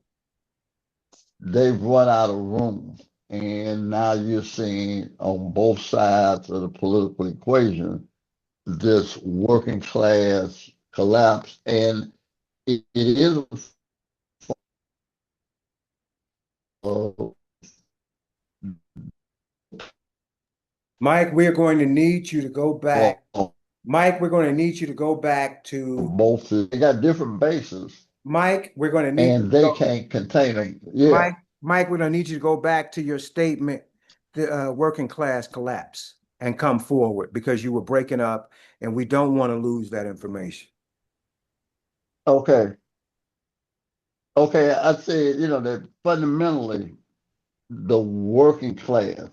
they've run out of room. And now you're seeing on both sides of the political equation this working class collapse. And it is Mike, we're going to need you to go for back. Mike, we're going to need you to go back to both. They got different bases, Mike. We're going to need you and to they go. can't contain them. Yeah. Mike, we're going to need you to go back to your statement, the working class collapse, and come forward because you were breaking up, and we don't want to lose that information. Okay. Okay. I say, that fundamentally the working class,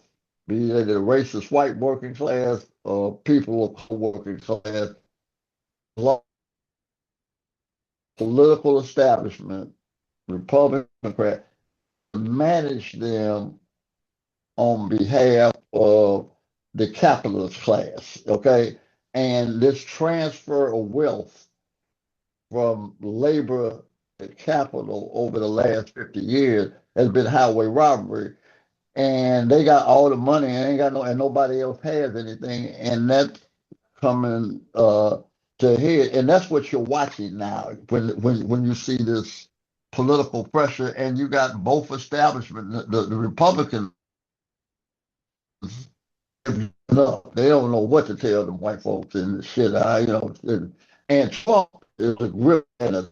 be it the racist white working class or people of working class, political establishment, Republican, Democrat, manage them on behalf of the capitalist class. Okay. And this transfer of wealth from labor to capital over the last 50 years has been highway robbery. And they got all the money and ain't got and nobody else has anything. And that's coming to head. And that's what you're watching now when you see this political pressure and you got both establishments, the Republicans, no, they don't know what to tell them white folks and shit. And Trump is a grip and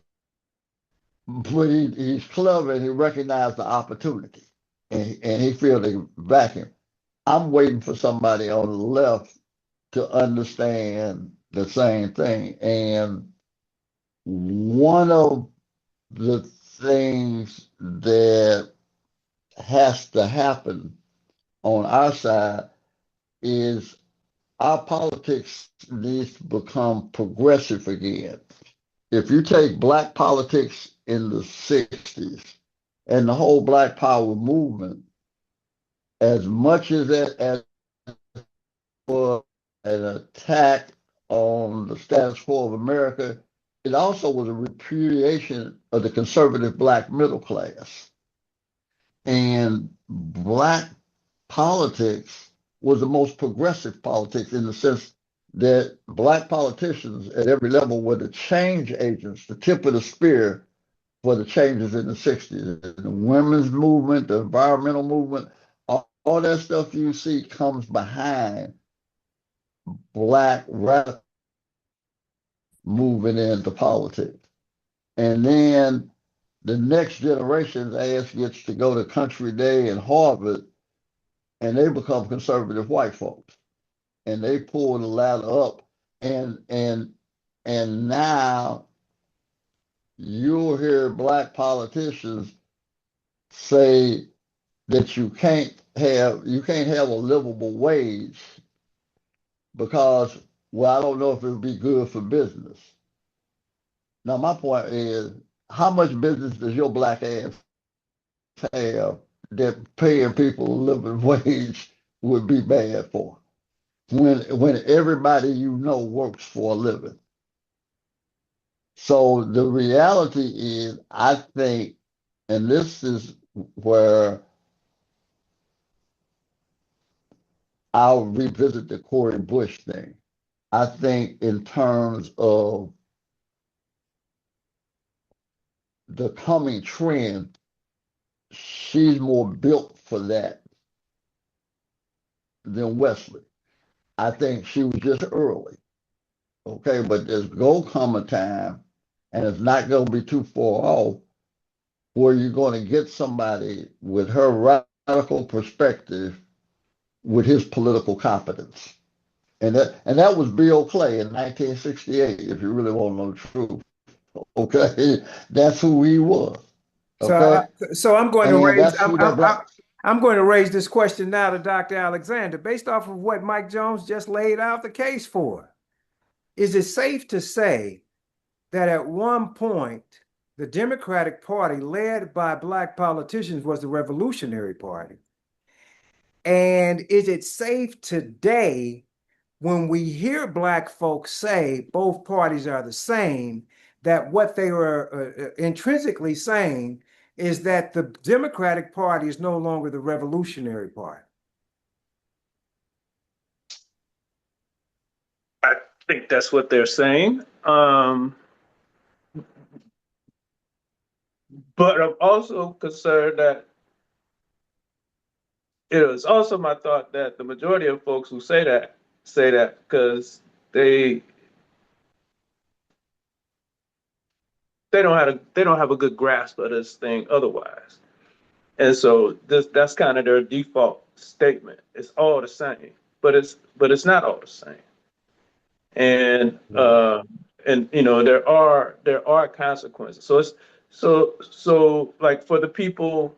but he's clever and he recognized the opportunity and he feels they can back him. I'm waiting for somebody on the left to understand the same thing. And one of the things that has to happen on our side is our politics needs to become progressive again. If you take black politics in the 60s and the whole black power movement, as much as that was an attack on the status quo of America, it also was a repudiation of the conservative black middle class. And black politics was the most progressive politics in the sense that black politicians at every level were the change agents, the tip of the spear for the changes in the 60s. The women's movement, the environmental movement, all that stuff you see comes behind black radical moving into politics. And then the next generation's ass gets to go to Country Day and Harvard, and they become conservative white folks. And they pull the ladder up, and now you'll hear black politicians say that you can't have a livable wage because, well, I don't know if it would be good for business. Now my point is, how much business does your black ass have that paying people a living wage would be bad for when everybody works for a living? So the reality is, I think, and this is where I'll revisit the Cori Bush thing. I think in terms of the coming trend, she's more built for that than Wesley. I think she was just early. Okay, but there's going to come a time, and it's not going to be too far off, where you're going to get somebody with her radical perspective with his political competence. And that was Bill Clay in 1968, if you really want to know the truth. Okay, that's who he was. So, Okay, so I'm going to and raise that's who that black. I'm going to raise this question now to Dr. Alexander, based off of what Mike Jones just laid out the case for. Is it safe to say that at one point the Democratic Party, led by black politicians, was the Revolutionary Party? And is it safe today, when we hear black folks say both parties are the same, that what they were intrinsically saying is that the Democratic Party is no longer the Revolutionary Party? I think that's what they're saying. But I'm also concerned that it's also my thought that the majority of folks who say that because they they don't have a good grasp of this thing otherwise. And so that's kind of their default statement. It's all the same, but it's not all the same. And Right. you know there are consequences. So it's so like for the people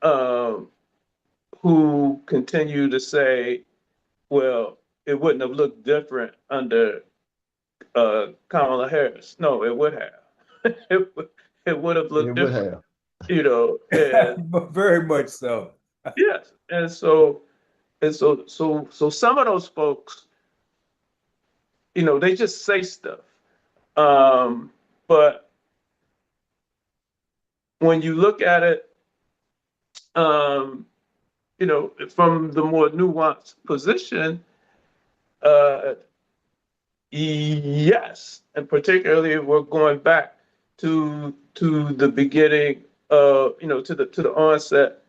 um, who continue to say, well, it wouldn't have looked different under Kamala Harris. No, it would have. It would have It looked would different, have. you know. And Very much so. yes, so some of those folks, you know, they just say stuff. Um, but when you look at it, um, you know, from the more nuanced position, uh, yes, and particularly we're going back to the beginning of, you know, to the onset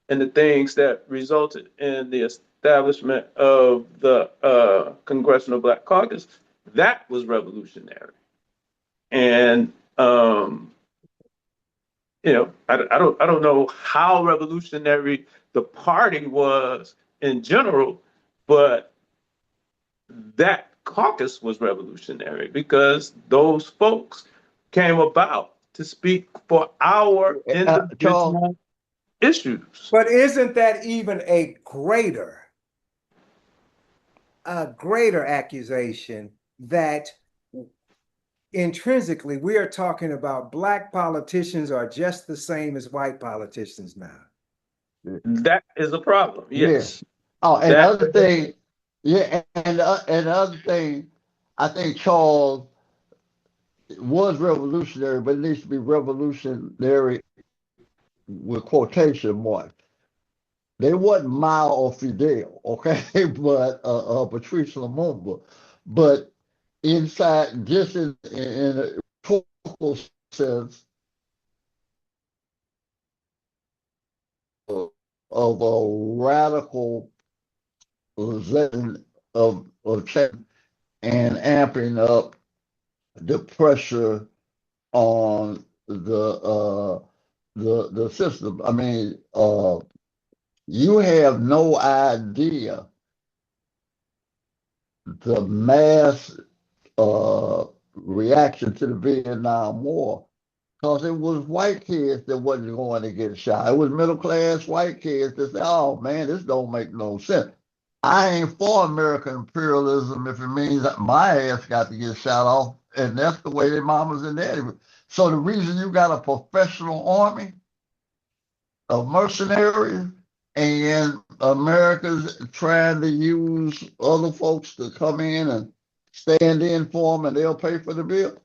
and the things that resulted in the establishment of the Congressional Black Caucus. That was revolutionary, and you know, I don't know how revolutionary the party was in general, but that caucus was revolutionary because those folks came about to speak for our Charles, individual issues. But isn't that even a greater accusation that intrinsically we are talking about black politicians are just the same as white politicians now? That is a problem. yeah. Yes, Oh, and the that other thing, yeah, and the other thing, I think Charles was revolutionary, but it needs to be revolutionary with quotation marks. They wasn't Mao or Fidel, okay, but Patrice Lumumba, but inside, just in a total sense of a radical of change and amping up the pressure on the system. I mean, you have no idea the mass reaction to the Vietnam War because it was white kids that wasn't going to get shot. It was middle class white kids that said, "Oh man, this don't make no sense. I ain't for American imperialism if it means that my ass got to get shot off." And that's the way their mamas and daddy. So the reason you got a professional army of mercenaries and America's trying to use other folks to come in and stand in for them and they'll pay for the bill.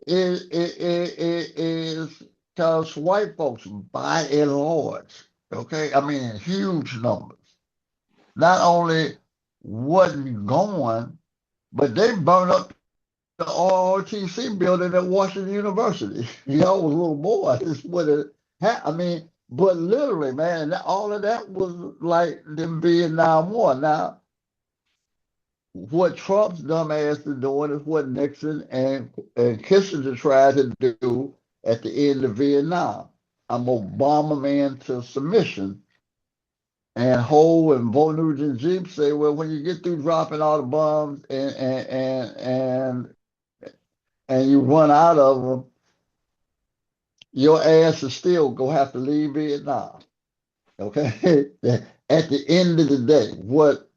It is because white folks, by and large, okay, I mean, in huge numbers, not only wasn't going, but they burned up the ROTC building at Washington University. Y'all was a little boy. This what it I mean, but literally, man, all of that was like the Vietnam War. Now, what Trump's dumbass is doing is what Nixon and Kissinger tried to do at the end of Vietnam. I'm gonna bomb them into submission. And Ho and Bo Nugent Jeep say, well, when you get through dropping all the bombs and you run out of them, your ass is still gonna have to leave Vietnam. Okay. At the end of the day, what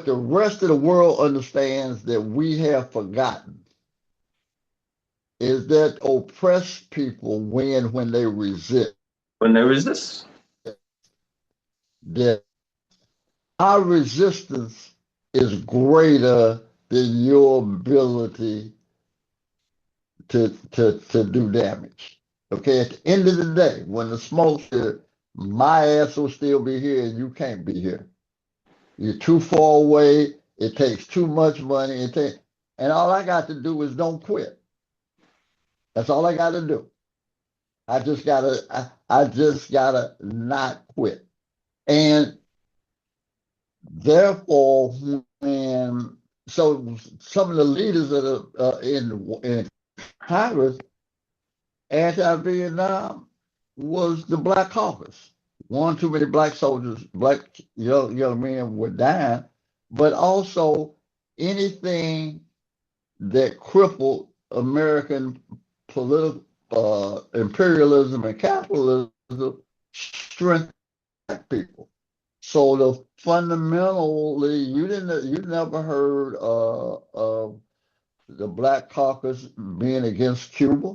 the rest of the world understands that we have forgotten is that oppressed people win when they resist. when there is this. That our resistance is greater than your ability to do damage. Okay, at the end of the day, when the smoke says, my ass will still be here and you can't be here. You're too far away. It takes too much money. And all I got to do is don't quit. That's all I got to do. I just gotta not quit. And therefore, when so some of the leaders that are in Congress anti-Vietnam was the Black Caucus. One too many black soldiers, black young men were dying, but also anything that crippled American political imperialism and capitalism strengthened people. So the fundamentally, you never heard of the Black Caucus being against Cuba.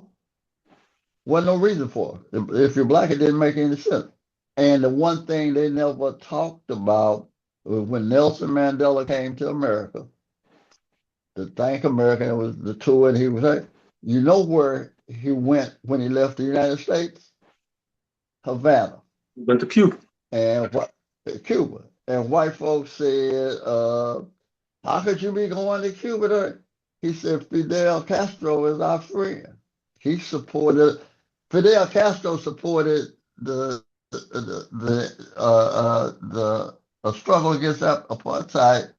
Wasn't no reason for it. If you're black, it didn't make any sense. And the one thing they never talked about was when Nelson Mandela came to America to thank America. It was the tour, and he was like, you know where he went when he left the United States? Havana. Went to Cuba. And what Cuba. And white folks said, how could you be going to Cuba there? He said, Fidel Castro is our friend. He supported Fidel Castro supported the struggle against apartheid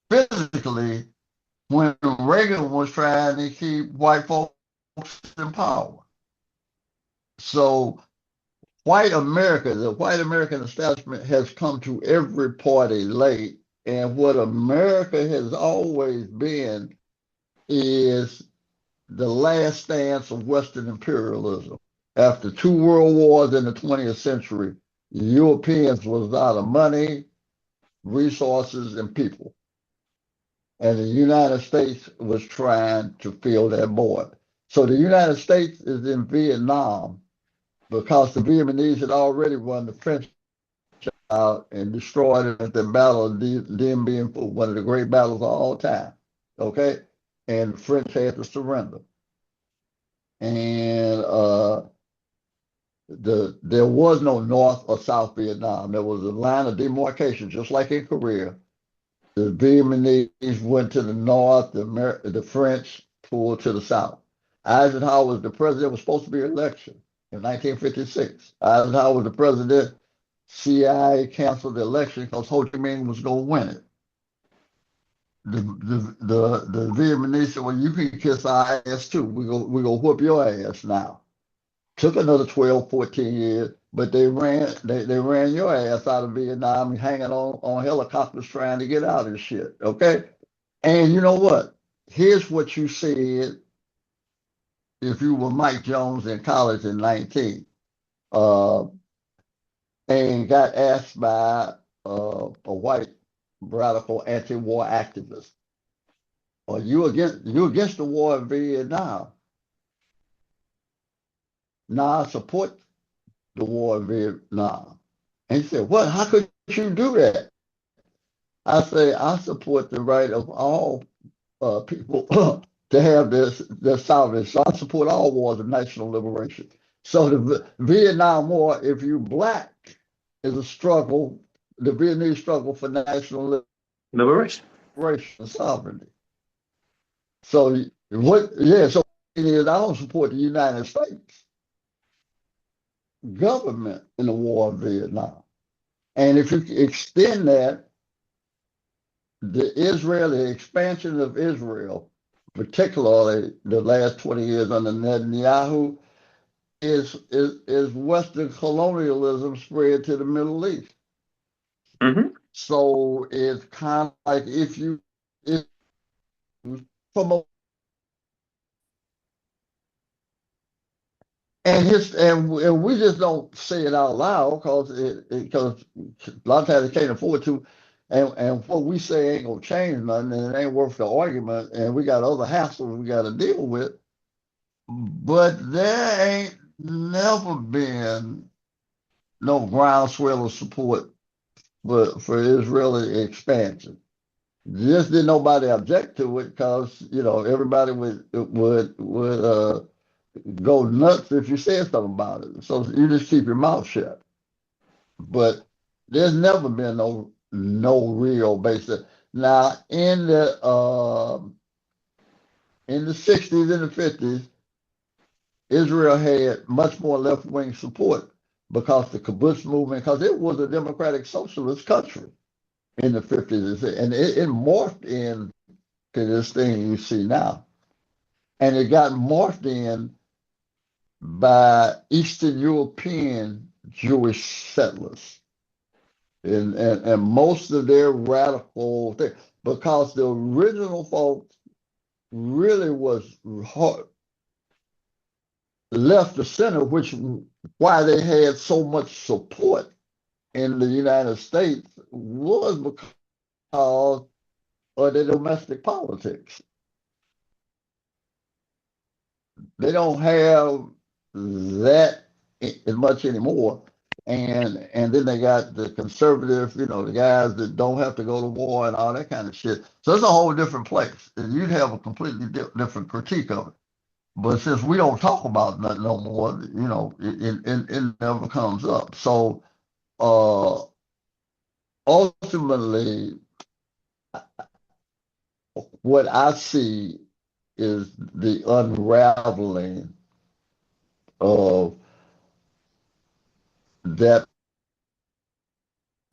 physically when Reagan was trying to keep white folks in power. So the white American establishment has come to every party late. And what America has always been is the last stance of Western imperialism. After 2 world wars in the 20th century, the Europeans was out of money, resources, and people. And the United States was trying to fill that void. So the United States is in Vietnam because the Vietnamese had already run the French out and destroyed it at the Battle of Dien Bien Phu, one of the great battles of all time. Okay? And the French had to surrender. And there was no North or South Vietnam. There was a line of demarcation, just like in Korea. The Vietnamese went to the north, the French pulled to the south. Eisenhower was the president, was supposed to be election in 1956. Eisenhower was the president. CIA canceled the election because Ho Chi Minh was going to win it. The Vietnamese said, well, you can kiss our ass too. We're going to whoop your ass now. Took another 12, 14 years, but they ran your ass out of Vietnam, hanging on helicopters trying to get out and shit. Okay? And you know what? Here's what you said if you were Mike Jones in college in 19. And got asked by a white radical anti-war activist, are you against the war in Vietnam? Nah, I support the war in Vietnam. And he said, what? How could you do that? I say, I support the right of all people to have their sovereignty. So I support all wars of national liberation. So the Vietnam War, if you black, is a struggle, the Vietnamese struggle for national Liberation. liberation and sovereignty. So so it is, I don't support the United States government in the war in Vietnam. And if you extend that, the expansion of Israel, particularly the last 20 years under Netanyahu, is Western colonialism spread to the Middle East. Mm-hmm. So it's kind of like if from a and we just don't say it out loud because a lot of times they can't afford to, and what we say ain't gonna change nothing, and it ain't worth the argument, and we got other hassles we got to deal with. But there ain't never been no groundswell of support for Israeli expansion. Just didn't nobody object to it because everybody would go nuts if you said something about it. So you just keep your mouth shut. But there's never been no real basis. Now in the 60s and the 50s, Israel had much more left wing support, because the kibbutz movement, because it was a democratic socialist country in the 50s, and it morphed into this thing you see now. And it got morphed in by Eastern European Jewish settlers. And most of their radical thing, because the original folks really was left the center, which why they had so much support in the United States was because of their domestic politics. They don't have that as much anymore. And then they got the conservative, the guys that don't have to go to war and all that kind of shit. So it's a whole different place. And you'd have a completely different critique of it. But since we don't talk about that no more, it never comes up. So ultimately, what I see is the unraveling of that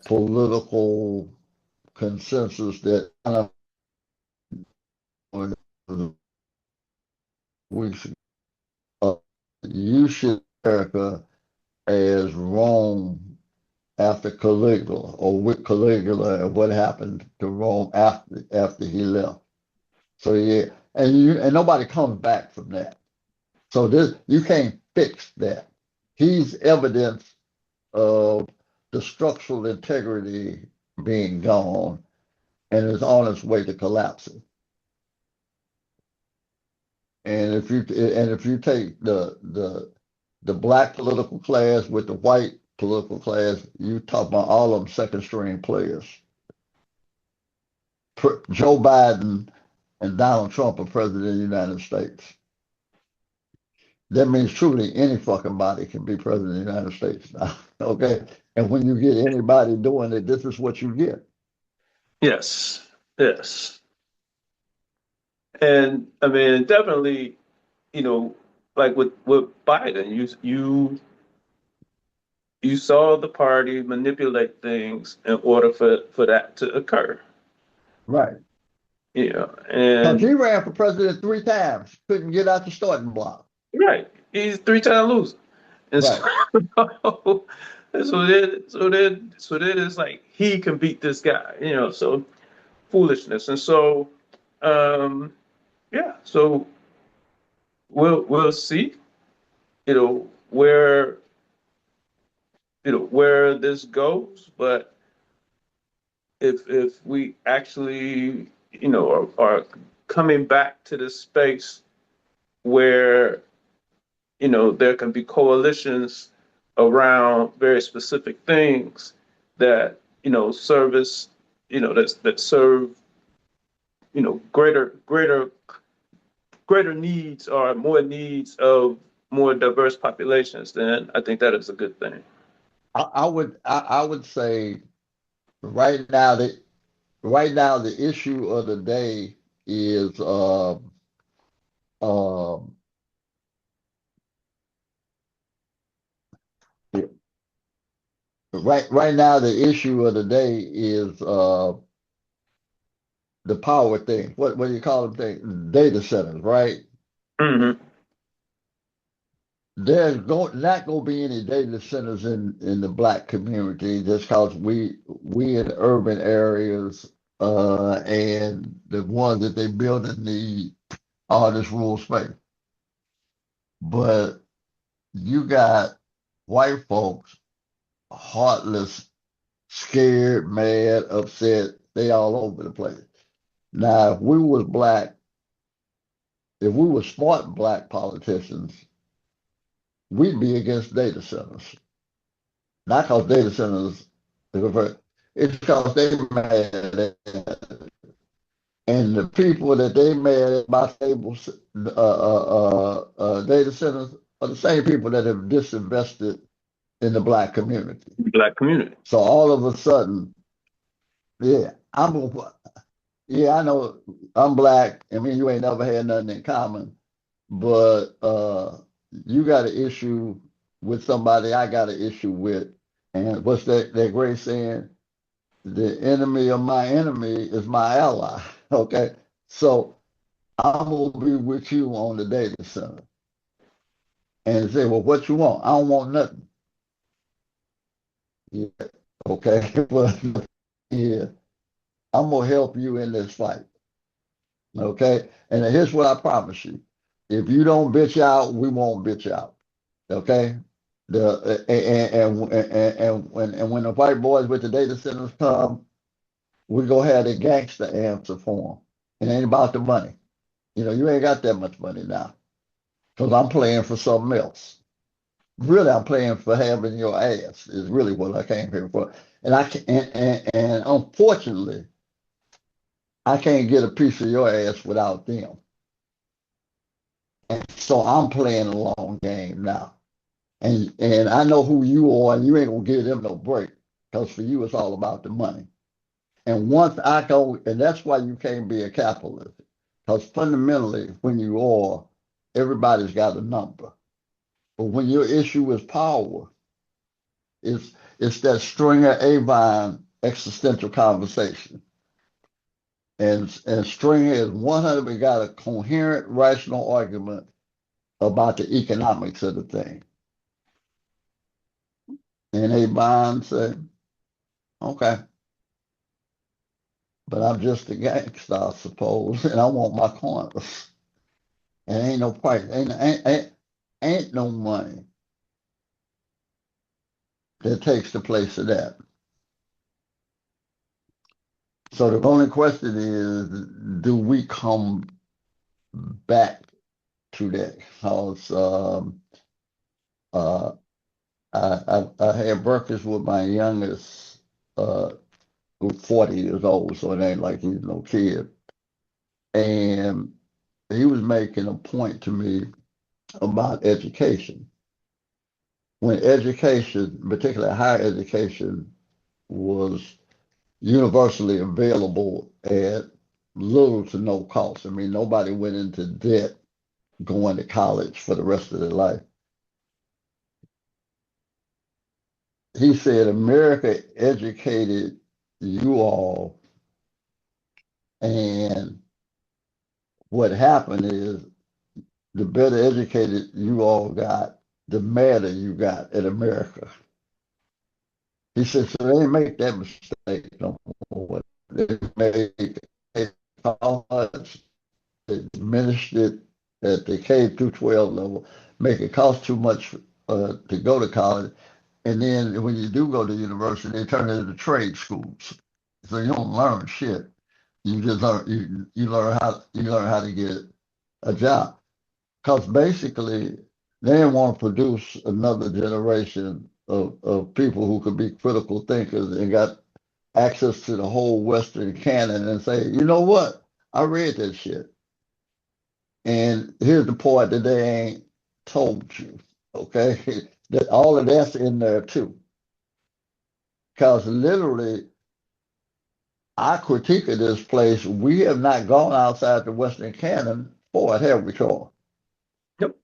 political consensus that weeks ago, you should America as Rome after Caligula, or with Caligula, and what happened to Rome after he left. So yeah, and nobody comes back from that. So this you can't fix that. He's evidence of the structural integrity being gone and is on its way to collapsing. And if you take the black political class with the white political class, you talk about all of them second string players. Joe Biden and Donald Trump are president of the United States. That means truly any fucking body can be president of the United States now. Okay. And when you get anybody doing it, this is what you get. Yes, yes. And I mean, definitely, like with Biden, you saw the party manipulate things in order for that to occur. Right. Because he ran for president 3 times, couldn't get out the starting block. Right, he's 3-time loser, and right. so then it's like he can beat this guy, so foolishness, and so yeah, so we'll see, where where this goes, but if we actually are coming back to this space where there can be coalitions around very specific things that service that serve greater needs or more needs of more diverse populations, then I think that is a good thing. I would say right now the issue of the day is right now the issue of the day is the power thing. What do you call them thing? Data centers, right? Mm-hmm. There's not going to be any data centers in the black community just because we in urban areas and the ones that they build in the all this rural space. But you got white folks, heartless, scared, mad, upset. They all over the place. Now, if we was smart black politicians, we'd be against data centers. Not because data centers, it's because they mad at it. And the people that they mad at by stable data centers are the same people that have disinvested in the black community. Black community. So all of a sudden, yeah, I know I'm black. I mean, you ain't never had nothing in common, but you got an issue with somebody I got an issue with. And what's that great saying? The enemy of my enemy is my ally. Okay. So I'm gonna be with you on the data center and say, well, what you want? I don't want nothing. Yeah, okay. But yeah, I'm gonna help you in this fight. Okay. And here's what I promise you. If you don't bitch out, we won't bitch out. Okay. The and when the white boys with the data centers come, we go have the gangster answer for them. It ain't about the money. You know, you ain't got that much money now because I'm playing for something else. Really, I'm playing for having your ass is really what I came here for. And I can, and unfortunately, I can't get a piece of your ass without them. And so I'm playing a long game now. And I know who you are, and you ain't gonna give them no break because for you it's all about the money. And once I go, and that's why you can't be a capitalist, because fundamentally, when you are, everybody's got a number. But when your issue is power, it's that Stringer Avon existential conversation. And Stringer is 100% got a coherent, rational argument about the economics of the thing. And Avon said, okay, but I'm just a gangster, I suppose, and I want my corners. And ain't no price, ain't no money that takes the place of that. So the only question is, do we come back to that? Because uh, I had breakfast with my youngest, who's 40 years old, so it ain't like he's no kid. And he was making a point to me about education. When education, particularly higher education, was universally available at little to no cost. I mean, nobody went into debt going to college for the rest of their life. He said, America educated you all, and what happened is the better educated you all got, the madder you got at America. He said, so they didn't make that mistake no more. They made college, they diminished it at the K through 12 level, make it cost too much to go to college. And then when you do go to university, they turn it into trade schools. So you don't learn shit. You just learn you learn how to get a job. Because basically they didn't want to produce another generation of people who could be critical thinkers and got access to the whole Western canon and say, you know what? I read that shit. And here's the part that they ain't told you. Okay. That all of that's in there too. Because literally, our critique of this place, we have not gone outside the Western canon for it, have we, Charles? Yep.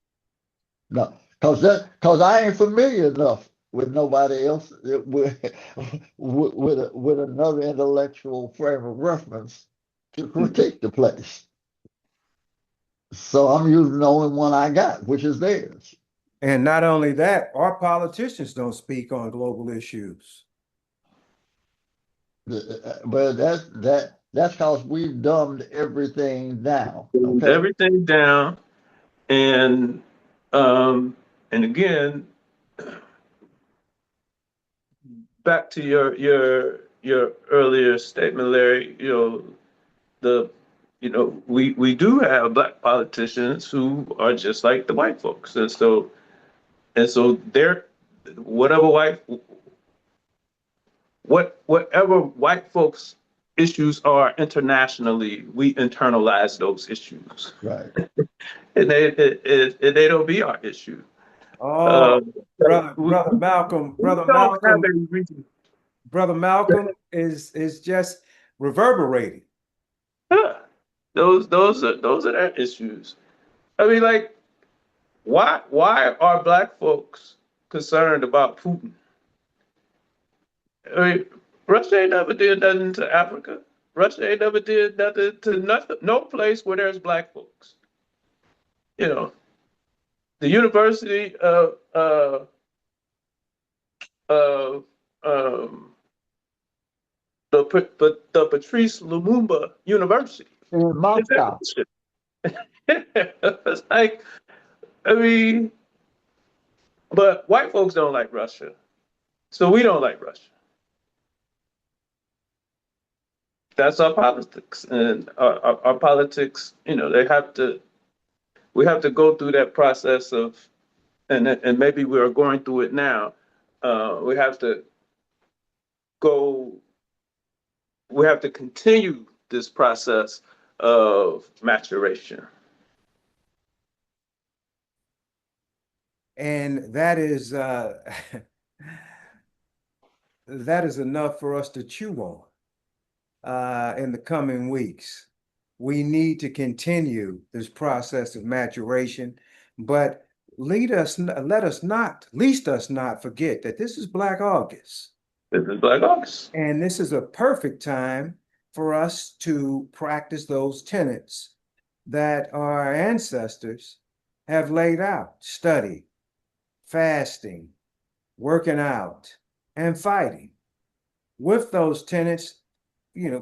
No, because I ain't familiar enough with nobody else with another intellectual frame of reference to critique the place. So I'm using the only one I got, which is theirs. And not only that, our politicians don't speak on global issues. But that's because we've dumbed everything down. Okay. Everything down, and um, and again, back to your earlier statement, Larry. The we do have black politicians who are just like the white folks, and so they're whatever white whatever white folks issues are internationally, we internalize those issues, Right. and they don't be our issue. Oh, Um, we Brother don't have Malcolm, any reason. Brother Malcolm is just reverberating. Yeah, those are their issues. I mean, like, why are black folks? concerned about Putin. I mean, Russia ain't never did nothing to Africa. Russia ain't never did nothing to nothing, no place where there's black folks. You know, the University of the Patrice Lumumba University. In Moscow. It's like, I mean, but white folks don't like Russia, so we don't like Russia. That's our politics, and our politics. You know, they have to. We have to go through that process of, and maybe we are going through it now. We have to go. We have to continue this process of maturation. And that is that is enough for us to chew on in the coming weeks. We need to continue this process of maturation, but least us not forget that this is Black August. This is Black Ops. And this is a perfect time for us to practice those tenets that our ancestors have laid out: study, fasting, working out, and fighting. With those tenets,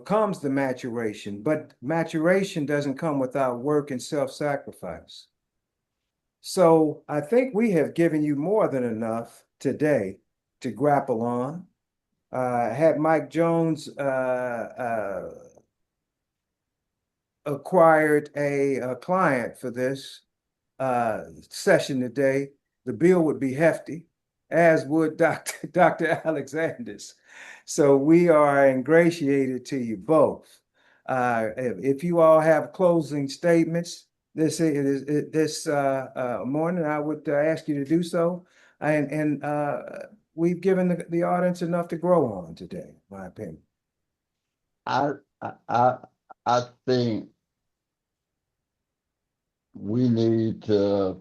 comes the maturation, but maturation doesn't come without work and self-sacrifice. So I think we have given you more than enough today to grapple on. Had Mike Jones acquired a client for this session today, the bill would be hefty, as would Dr. Alexander's. So we are ingratiated to you both. If you all have closing statements this morning, I would ask you to do so. And we've given the audience enough to grow on today, in my opinion. I think we need to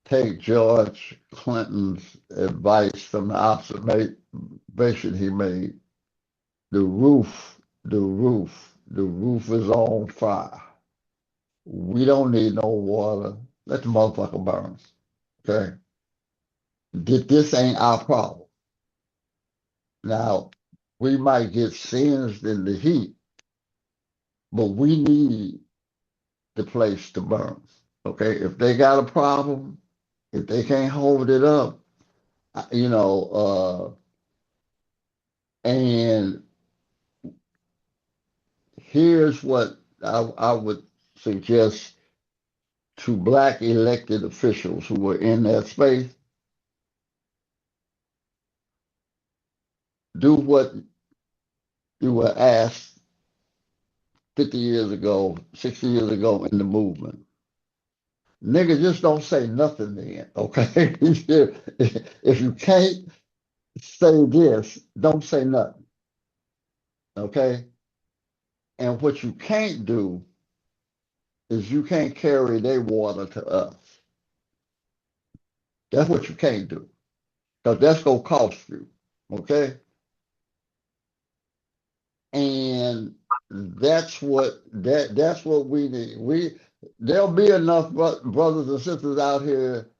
take George Clinton's advice from the observation he made. The roof is on fire. We don't need no water. Let the motherfucker burn. Okay? This ain't our problem. Now, we might get singed in the heat, but we need the place to burn. Okay? If they got a problem, if they can't hold it up, and here's what I would suggest to Black elected officials who were in that space. Do what you were asked 50 years ago, 60 years ago in the movement. Nigga, just don't say nothing then, okay? If you can't say this, don't say nothing, okay? And what you can't do is you can't carry their water to us. That's what you can't do, because that's going to cost you, okay? And that's what we need. There'll be enough brothers and sisters out here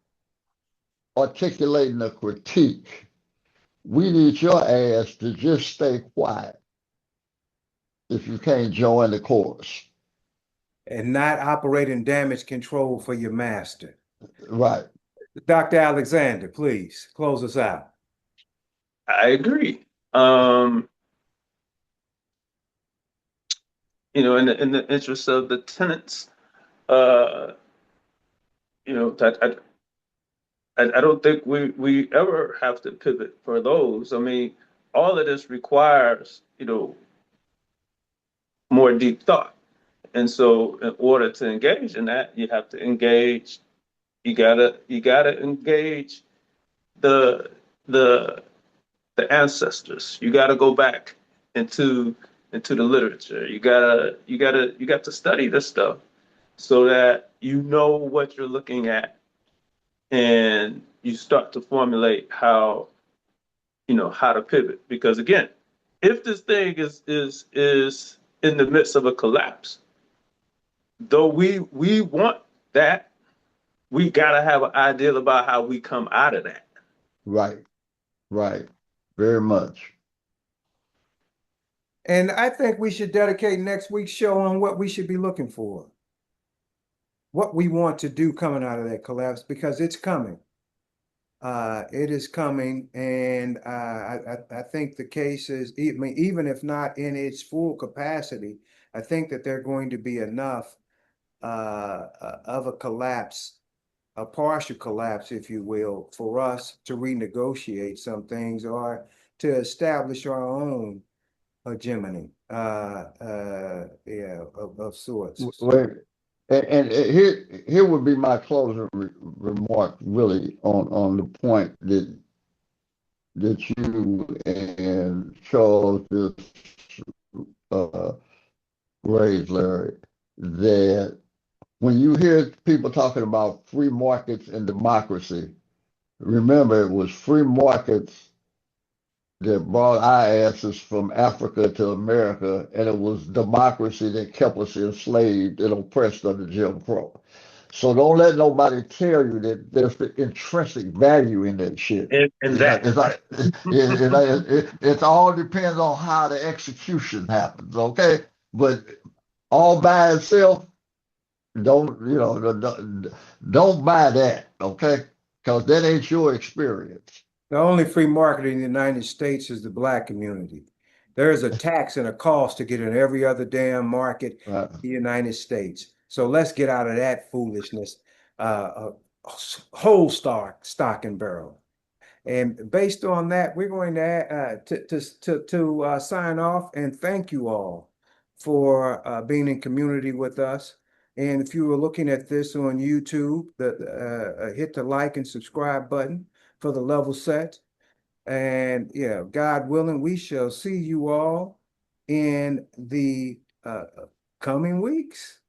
articulating a critique. We need your ass to just stay quiet if you can't join the chorus. And not operating damage control for your master. Right. Dr. Alexander, please close us out. I agree. In the interest of the tenants, I don't think we ever have to pivot for those. I mean, all of this requires, more deep thought. And so in order to engage in that, you have to engage, you gotta engage the the the ancestors. You gotta go back into the literature. You got to study this stuff so that you know what you're looking at, and you start to formulate how, how to pivot. Because again, if this thing is in the midst of a collapse, though we want that, we gotta have an idea about how we come out of that. Right, right. Very much. And I think we should dedicate next week's show on what we should be looking for, what we want to do coming out of that collapse, because it's coming. It is coming, and I think the case is, I mean, even if not in its full capacity, I think that there are going to be enough of a collapse, a partial collapse, if you will, for us to renegotiate some things or to establish our own hegemony, yeah, of sorts. Wait, and here would be my closing remark, really, on the point that you and Charles just uh, raised, Larry, that when you hear people talking about free markets and democracy, remember it was free markets that brought our asses from Africa to America, and it was democracy that kept us enslaved and oppressed under Jim Crow. So don't let nobody tell you that there's the intrinsic value in that shit. And that. It all depends on how the execution happens, okay? But all by itself, don't buy that, okay? Because that ain't your experience. The only free market in the United States is the black community. There is a tax and a cost to get in every other damn market Right. in the United States. So let's get out of that foolishness, whole stock and barrel. And based on that, we're going to sign off and thank you all for being in community with us. And if you were looking at this on YouTube, hit the like and subscribe button for the level set. And yeah, God willing, we shall see you all in the coming weeks.